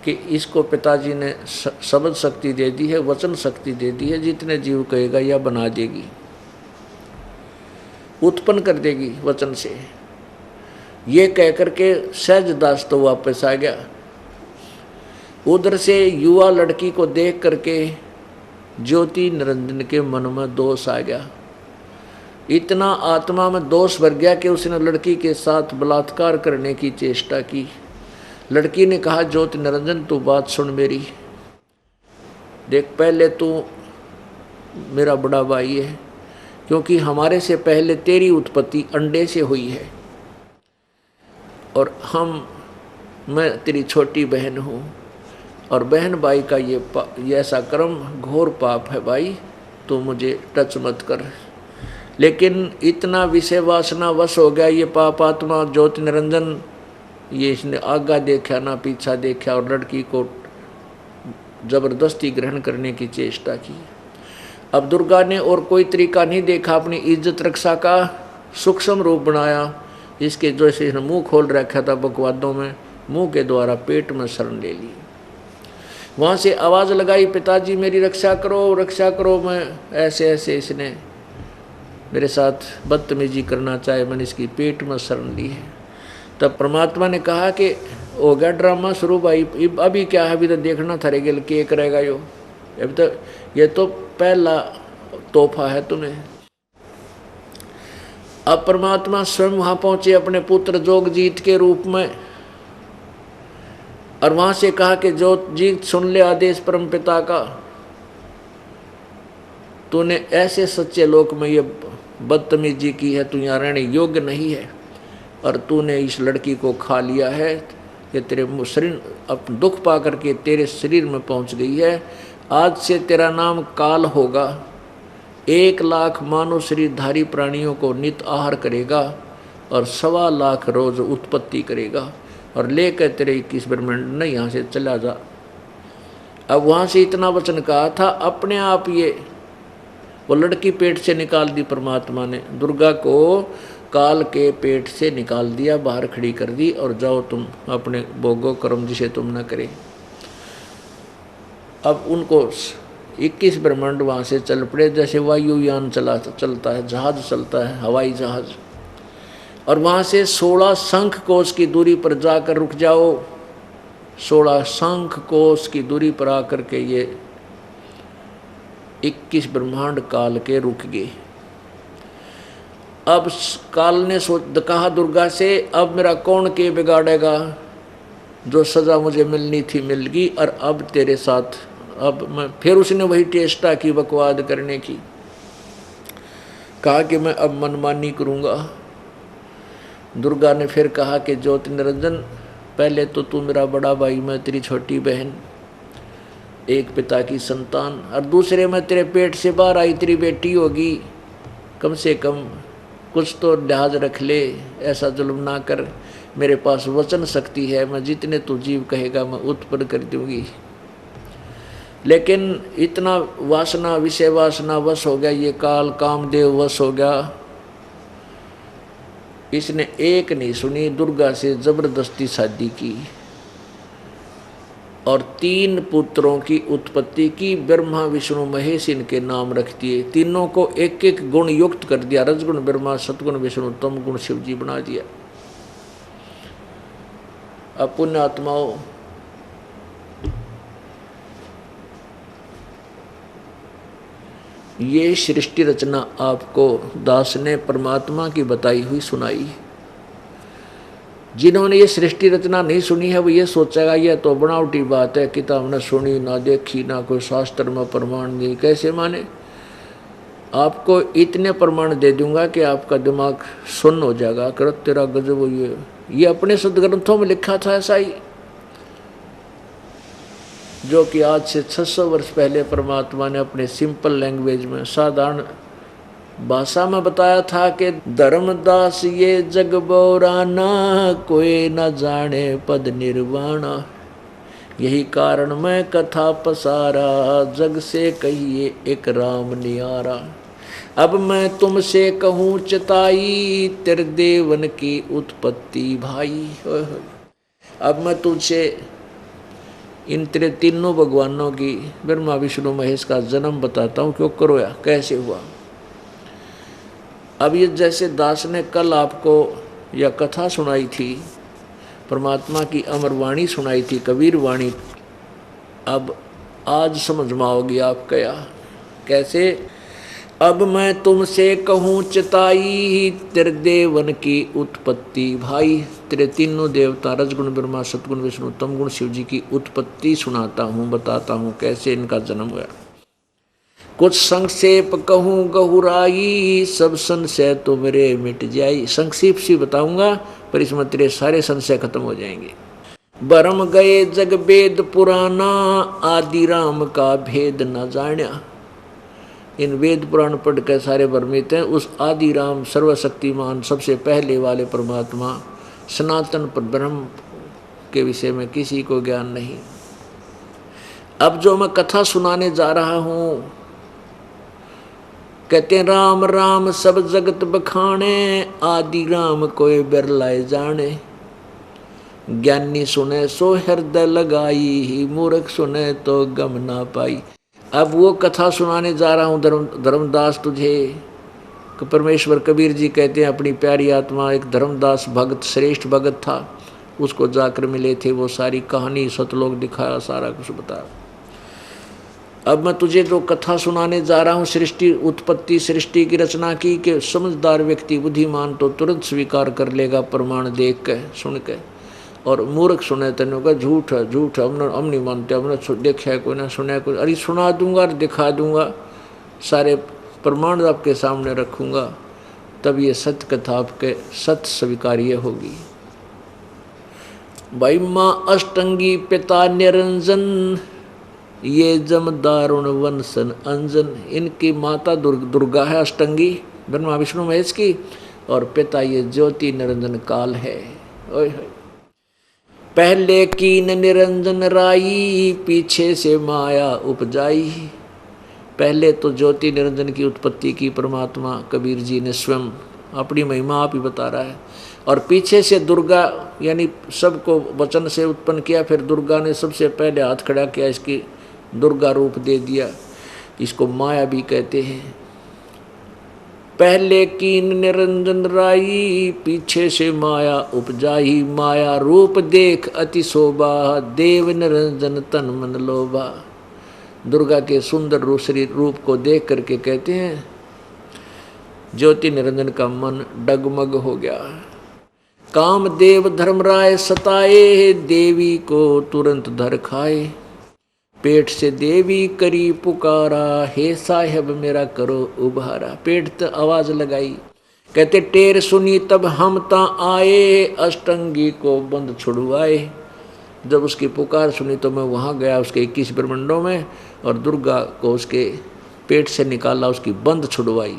कि इसको पिताजी ने शब्द शक्ति दे दी है, वचन शक्ति दे दी है, जितने जीव कहेगा या बना देगी, उत्पन्न कर देगी वचन से। ये कह करके सहजदास तो वापस आ गया। उधर से युवा लड़की को देख करके ज्योति निरंजन के मन में दोष आ गया। इतना आत्मा में दोष भर गया कि उसने लड़की के साथ बलात्कार करने की चेष्टा की। लड़की ने कहा, ज्योति निरंजन तू बात सुन मेरी, देख पहले तू मेरा बड़ा भाई है, क्योंकि हमारे से पहले तेरी उत्पत्ति अंडे से हुई है, और मैं तेरी छोटी बहन हूँ, और बहन भाई का ये ऐसा कर्म घोर पाप है भाई, तो मुझे टच मत कर। लेकिन इतना विषय वासना वश हो गया ये पापात्मा ज्योति निरंजन, ये इसने आगा देखा ना पीछा देखा, और लड़की को जबरदस्ती ग्रहण करने की चेष्टा की। अब दुर्गा ने और कोई तरीका नहीं देखा, अपनी इज्जत रक्षा का सूक्ष्म रूप बनाया। इसके जैसे इसने मुंह खोल रखा था बकवादों में, मुंह के द्वारा पेट में शरण ले ली। वहाँ से आवाज़ लगाई, पिताजी मेरी रक्षा करो रक्षा करो। मैं ऐसे ऐसे इसने मेरे साथ बदतमीजी करना चाहे, मैंने इसकी पेट में शरण ली है। तब परमात्मा ने कहा कि हो गया ड्रामा शुरू भाई, अभी क्या है, अभी तो देखना थरेगल के करेगा यो, अभी तो ये तो पहला तोहफा है तुम्हें। अब परमात्मा स्वयं वहां पहुंचे अपने पुत्र जोगजीत के रूप में, और वहां से कहा कि जोगजीत सुन ले आदेश परम पिता का, तूने ऐसे सच्चे लोक में ये बदतमीजी की है, तू यहाँ रहने योग्य नहीं है, और तूने इस लड़की को खा लिया है, ये तेरे शरीर अब दुख पा करके तेरे शरीर में पहुंच गई है। आज से तेरा नाम काल होगा, 1 लाख मानव शरीरधारी प्राणियों को नित आहार करेगा, और 1.25 लाख रोज उत्पत्ति करेगा, और लेकर तेरे 21 ब्रह्मांड ने यहाँ से चला जा। अब वहाँ से इतना वचन कहा था, अपने आप ये वो लड़की पेट से निकाल दी परमात्मा ने, दुर्गा को काल के पेट से निकाल दिया, बाहर खड़ी कर दी, और जाओ तुम अपने भोगो कर्म जिसे तुम न करे। अब उनको 21 ब्रह्मांड वहाँ से चल पड़े, जैसे वायुयान चलता है, जहाज चलता है, हवाई जहाज। और वहाँ से 16 शंख कोश की दूरी पर जाकर रुक जाओ, 16 शंख कोश की दूरी पर आकर के ये 21 ब्रह्मांड काल के रुक गए। अब काल ने कहा दुर्गा से, अब मेरा कौन के बिगाड़ेगा, जो सज़ा मुझे मिलनी थी मिल गई, और अब तेरे साथ अब मैं, फिर उसने वही चेष्टा की बकवाद करने की, कहा कि मैं अब मनमानी करूँगा। दुर्गा ने फिर कहा कि ज्योति निरंजन, पहले तो तू मेरा बड़ा भाई, मैं तेरी छोटी बहन, एक पिता की संतान, और दूसरे में तेरे पेट से बाहर आई तेरी बेटी होगी, कम से कम कुछ तो लिहाज रख ले, ऐसा जुल्म ना कर, मेरे पास वचन शक्ति है, मैं जितने तू जीव कहेगा मैं उत्पन्न कर दूंगी। लेकिन इतना वासना विषय वासना वश हो गया ये काल, कामदेव वश हो गया, इसने एक नहीं सुनी, दुर्गा से जबरदस्ती शादी की, और 3 पुत्रों की उत्पत्ति की, ब्रह्मा विष्णु महेश इनके नाम रख दिए, तीनों को एक एक गुण युक्त कर दिया, रजगुण ब्रह्मा, सतगुण विष्णु, तम गुण शिव जी बना दिया। अब पुण्य आत्माओं, ये सृष्टि रचना आपको दास ने परमात्मा की बताई हुई सुनाई। जिन्होंने ये सृष्टि रचना नहीं सुनी है वो ये सोचेगा यह तो बनावटी बात है, किताब न सुनी ना देखी, ना कोई शास्त्र में प्रमाण नहीं, कैसे माने। आपको इतने प्रमाण दे दूंगा कि आपका दिमाग सुन्न हो जाएगा, कर तेरा गजब। ये अपने सदग्रंथों में लिखा था ऐसा ही, जो कि आज से 600 वर्ष पहले परमात्मा ने अपने सिंपल लैंग्वेज में, साधारण भाषा में बताया था कि धर्मदास ये जग बोराना, कोई न जाने पद निर्वाणा, यही कारण मैं कथा पसारा, जग से कहिए एक राम नियारा। अब मैं तुमसे कहूँ चिताई, तेरे देवन की उत्पत्ति भाई। अब मैं तुझसे इन तेरे तीनों भगवानों की, ब्रह्मा विष्णु महेश का जन्म बताता हूँ, क्यों करो या कैसे हुआ। अब ये जैसे दास ने कल आपको यह कथा सुनाई थी, परमात्मा की अमर वाणी सुनाई थी, कबीर वाणी, अब आज समझ में आओगी आप क्या कैसे। अब मैं तुमसे कहूँ चिताई तेरे देवन की उत्पत्ति। भाई तेरे तीनों देवता रजगुण ब्रह्मा सतगुण विष्णु तमगुण शिव जी की उत्पत्ति सुनाता हूँ, बताता हूँ कैसे इनका जन्म हुआ। कुछ संक्षेप कहूँ गहुराई सब संशय तो मेरे मिट जाई। संक्षेप से बताऊंगा पर इसमें तेरे सारे संशय खत्म हो जाएंगे। बरम गए जग वेद पुराना आदि राम का भेद न जान्या। इन वेद पुराण पढ़ कर सारे भ्रमित हैं। उस आदि राम सर्वशक्तिमान सबसे पहले वाले परमात्मा सनातन पर ब्रह्म के विषय में किसी को ज्ञान नहीं। अब जो मैं कथा सुनाने जा रहा हूँ, कहते हैं राम राम सब जगत बखाने आदि राम कोई बिरलाए जाने। ज्ञानी सुने सो हृदय लगाई मूर्ख सुने तो गम ना पाई। अब वो कथा सुनाने जा रहा हूँ धर्मदास तुझे। परमेश्वर कबीर जी कहते हैं अपनी प्यारी आत्मा एक धर्मदास भगत श्रेष्ठ भगत था, उसको जाकर मिले थे, वो सारी कहानी सतलोक दिखाया, सारा कुछ बताया। अब मैं तुझे जो कथा सुनाने जा रहा हूँ सृष्टि उत्पत्ति सृष्टि की रचना की, कि समझदार व्यक्ति बुद्धिमान तो तुरंत स्वीकार कर लेगा प्रमाण देख के सुन के, और मूर्ख सुने तेनों का झूठ है झूठ है, हम नहीं मानते, हमने देखा है कोई ना सुना है कोई। अरे सुना दूंगा और दिखा दूंगा, सारे प्रमाण आपके सामने रखूंगा, तब ये सत्य कथा आपके सत्य स्वीकार्य होगी। भाई माँ अष्टंगी पिता निरंजन ये जम दारुण वंशन अंजन। इनकी माता दुर्गा है अष्टंगी ब्रह्मा विष्णु महेश की, और पिता ये ज्योति निरंजन काल है। ओए पहले कीन निरंजन राई पीछे से माया उपजाई। पहले तो ज्योति निरंजन की उत्पत्ति की परमात्मा कबीर जी ने स्वयं, अपनी महिमा आप ही बता रहा है, और पीछे से दुर्गा यानी सबको वचन से उत्पन्न किया। फिर दुर्गा ने सबसे पहले हाथ खड़ा किया, इसकी दुर्गा रूप दे दिया, इसको माया भी कहते हैं। पहले कीन निरंजन राई पीछे से माया उपजाई। माया रूप देख अति शोभा देव निरंजन तन मन लोभा। दुर्गा के सुंदर रूप को देख करके कहते हैं ज्योति निरंजन का मन डगमग हो गया। कामदेव धर्मराय सताए देवी को तुरंत धर खाए। पेट से देवी करी पुकारा हे साहेब मेरा करो उबारा। पेट तक आवाज लगाई, कहते टेर सुनी तब हम ता आए अष्टंगी को बंद छुड़वाए। जब उसकी पुकार सुनी तो मैं वहाँ गया उसके 21 ब्रह्मंडों में, और दुर्गा को उसके पेट से निकाला, उसकी बंद छुड़वाई।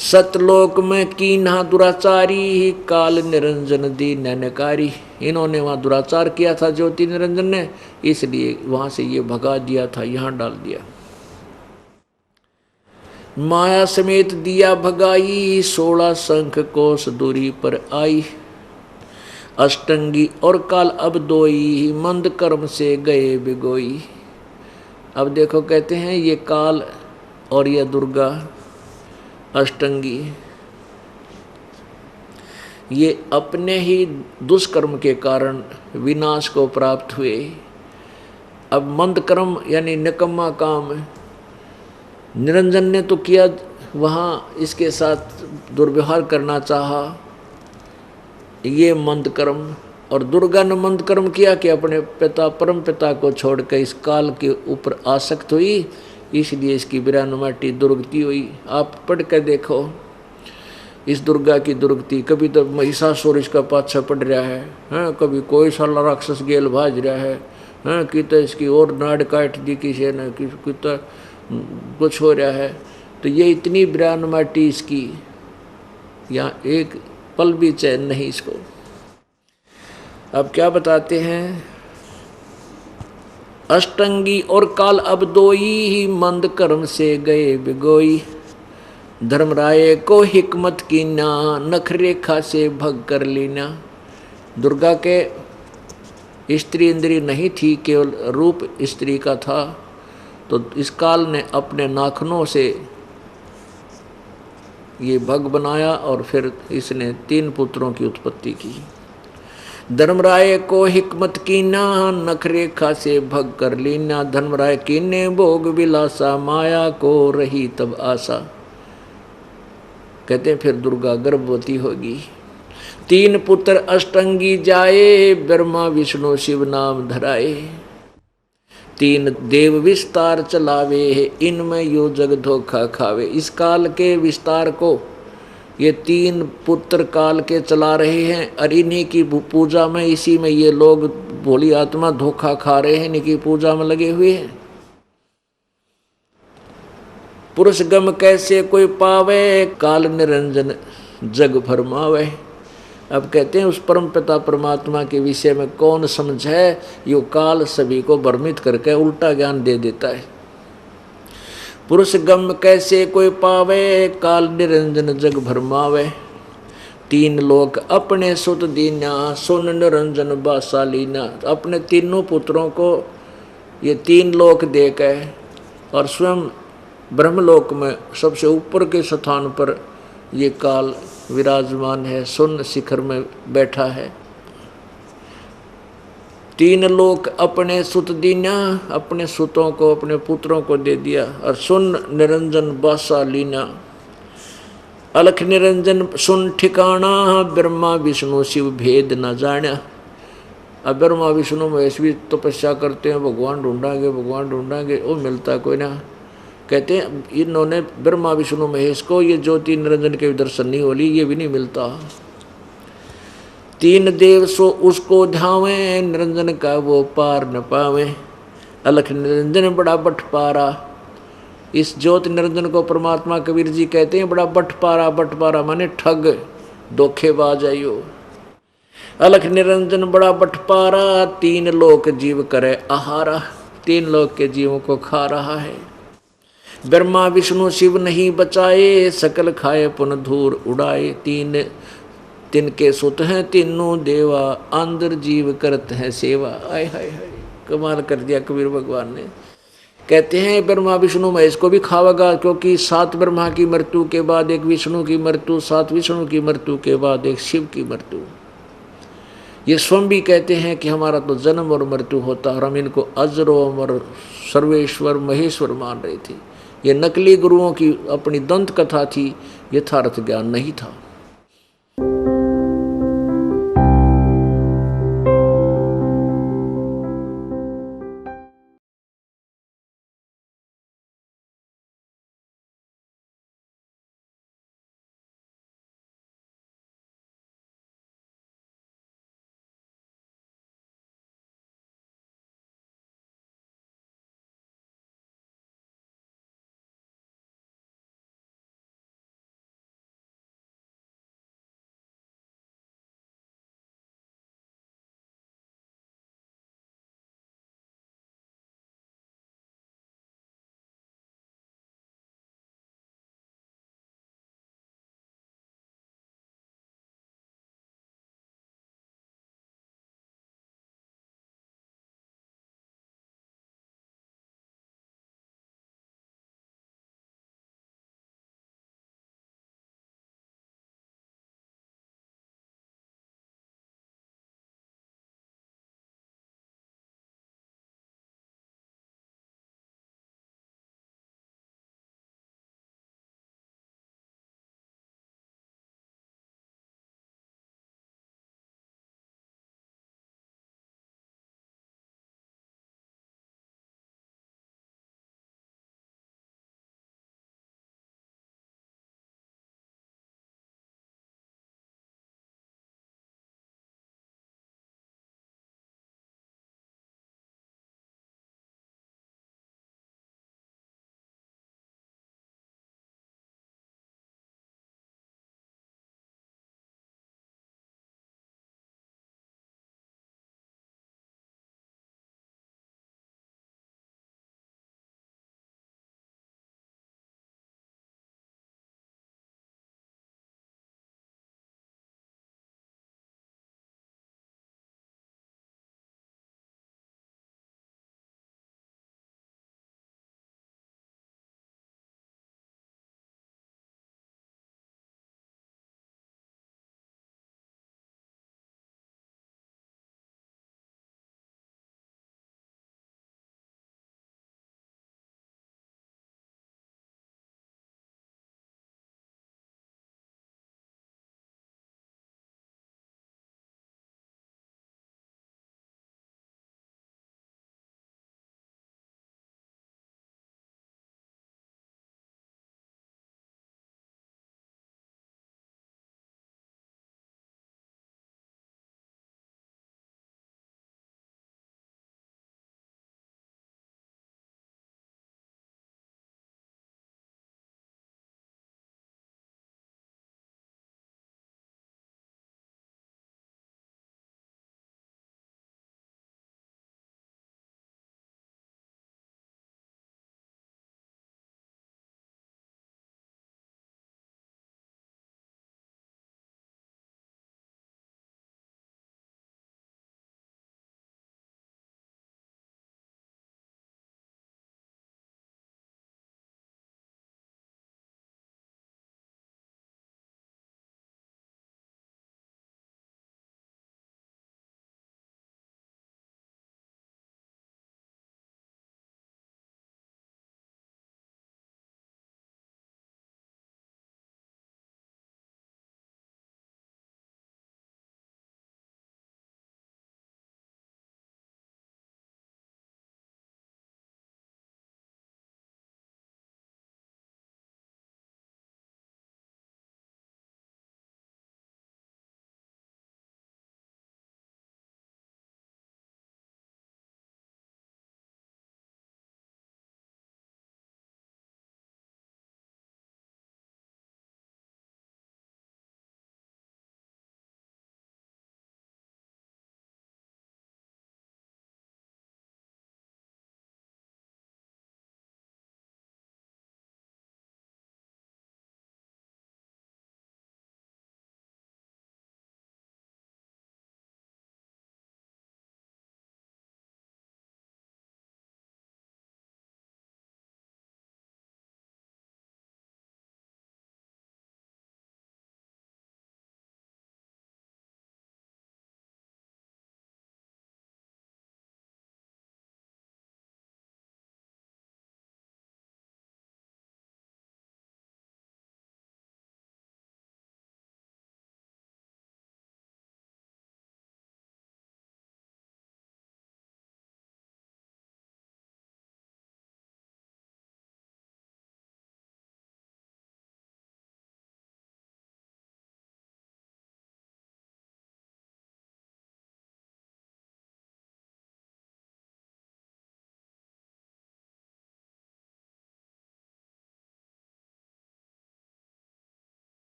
सतलोक में कीन्हा दुराचारी काल निरंजन दी नैनकारी। इन्होंने वहाँ दुराचार किया था ज्योति निरंजन ने, इसलिए वहाँ से ये भगा दिया था, यहाँ डाल दिया। माया समेत दिया भगाई 16 शंख कोस दूरी पर आई। अष्टंगी और काल अब दोई मंद कर्म से गए बिगोई। अब देखो कहते हैं ये काल और ये दुर्गा अष्टंगी ये अपने ही दुष्कर्म के कारण विनाश को प्राप्त हुए। अब मंद कर्म यानी निकम्मा काम निरंजन ने तो किया, वहाँ इसके साथ दुर्व्यवहार करना चाहा, ये मंद कर्म। और दुर्गा ने मंद कर्म किया कि अपने पिता परम पिता को छोड़कर इस काल के ऊपर आसक्त हुई, इसलिए इसकी विरानुमाटी दुर्गति हुई। आप पढ़ कर देखो इस दुर्गा की दुर्गति। कभी तो महिषासुर इसका पाछा पड़ रहा है, कभी कोई साला राक्षस गेल भाज रहा है, कि तो इसकी और नाड़ काट दी किसी ने, कि तो कुछ हो रहा है। तो ये इतनी विरानुमाटी इसकी, यहाँ एक पल भी चैन नहीं इसको। अब क्या बताते हैं, अष्टंगी और काल अब दोई मंद कर्म से गए बिगोई। धर्मराय को हिकमत की ना नख रेखा से भग कर लेना। दुर्गा के स्त्री इंद्री नहीं थी, केवल रूप स्त्री का था, तो इस काल ने अपने नाखनों से ये भग बनाया और फिर इसने 3 पुत्रों की उत्पत्ति की। धर्मराय को हिकमत कीना, नखरेखा से भग कर लीना। धर्मराय कीने भोग विलासा, माया को रही तब आशा। कहते हैं फिर दुर्गा गर्भवती होगी। 3 पुत्र अष्टंगी जाए, ब्रह्मा विष्णु शिव नाम धराए। 3 देव विस्तार चलावे, इनमें यो जग धोखा खावे। इस काल के विस्तार को ये 3 पुत्र काल के चला रहे हैं, और इन्हीं की पूजा में, इसी में ये लोग भोली आत्मा धोखा खा रहे हैं, इन्हीं की पूजा में लगे हुए हैं। पुरुष गम कैसे कोई पावे, काल निरंजन जग फरमावे। अब कहते हैं उस परम पिता परमात्मा के विषय में कौन समझे, यो काल सभी को भ्रमित करके उल्टा ज्ञान दे देता है। पुरुष गम कैसे कोई पावे, काल निरंजन जग भरमावे। 3 लोक अपने सुत दीना, सुन निरंजन बासा लीना। अपने तीनों पुत्रों को ये 3 लोक देकर, और स्वयं ब्रह्मलोक में सबसे ऊपर के स्थान पर ये काल विराजमान है, सुन शिखर में बैठा है। 3 लोक अपने सुत दीना, अपने सुतों को, अपने पुत्रों को दे दिया। और सुन निरंजन बासा लीना, अलख निरंजन सुन ठिकाना। ब्रह्मा विष्णु शिव भेद न जाना। अब ब्रह्मा विष्णु महेश भी तपस्या करते हैं, भगवान ढूंढांगे भगवान ढूंढांगे, वो मिलता कोई ना। कहते हैं इन्होंने ब्रह्मा विष्णु महेश को ये ज्योति निरंजन के दर्शन नहीं होली, ये भी नहीं मिलता। 3 देव सो उसको ध्यावे, निरंजन का वो पार न पावे। अलख निरंजन बड़ा बटपारा। इस ज्योति निरंजन को परमात्मा कबीर जी कहते हैं बड़ा बटपारा। बटपारा माने ठग, धोखेबाज है यो। अलख निरंजन बड़ा बटपारा, 3 लोक जीव करे आहारा। 3 लोक के जीवों को खा रहा है। ब्रह्मा विष्णु शिव नहीं बचाए, सकल खाए पुन धूर उड़ाए। 3 तिनके सुत हैं तीनों देवा, अंदर जीव करत हैं सेवा। आय हाय हाय, कमाल कर दिया कबीर भगवान ने। कहते हैं ब्रह्मा विष्णु महेश को भी खावेगा, क्योंकि 7 ब्रह्मा की मृत्यु के बाद एक विष्णु की मृत्यु, 7 विष्णु की मृत्यु के बाद एक शिव की मृत्यु। ये स्वयं भी कहते हैं कि हमारा तो जन्म और मृत्यु होता, और हम इनको अजरो अमर सर्वेश्वर महेश्वर मान रहे थे। ये नकली गुरुओं की अपनी दंत कथा थी, यथार्थ ज्ञान नहीं था।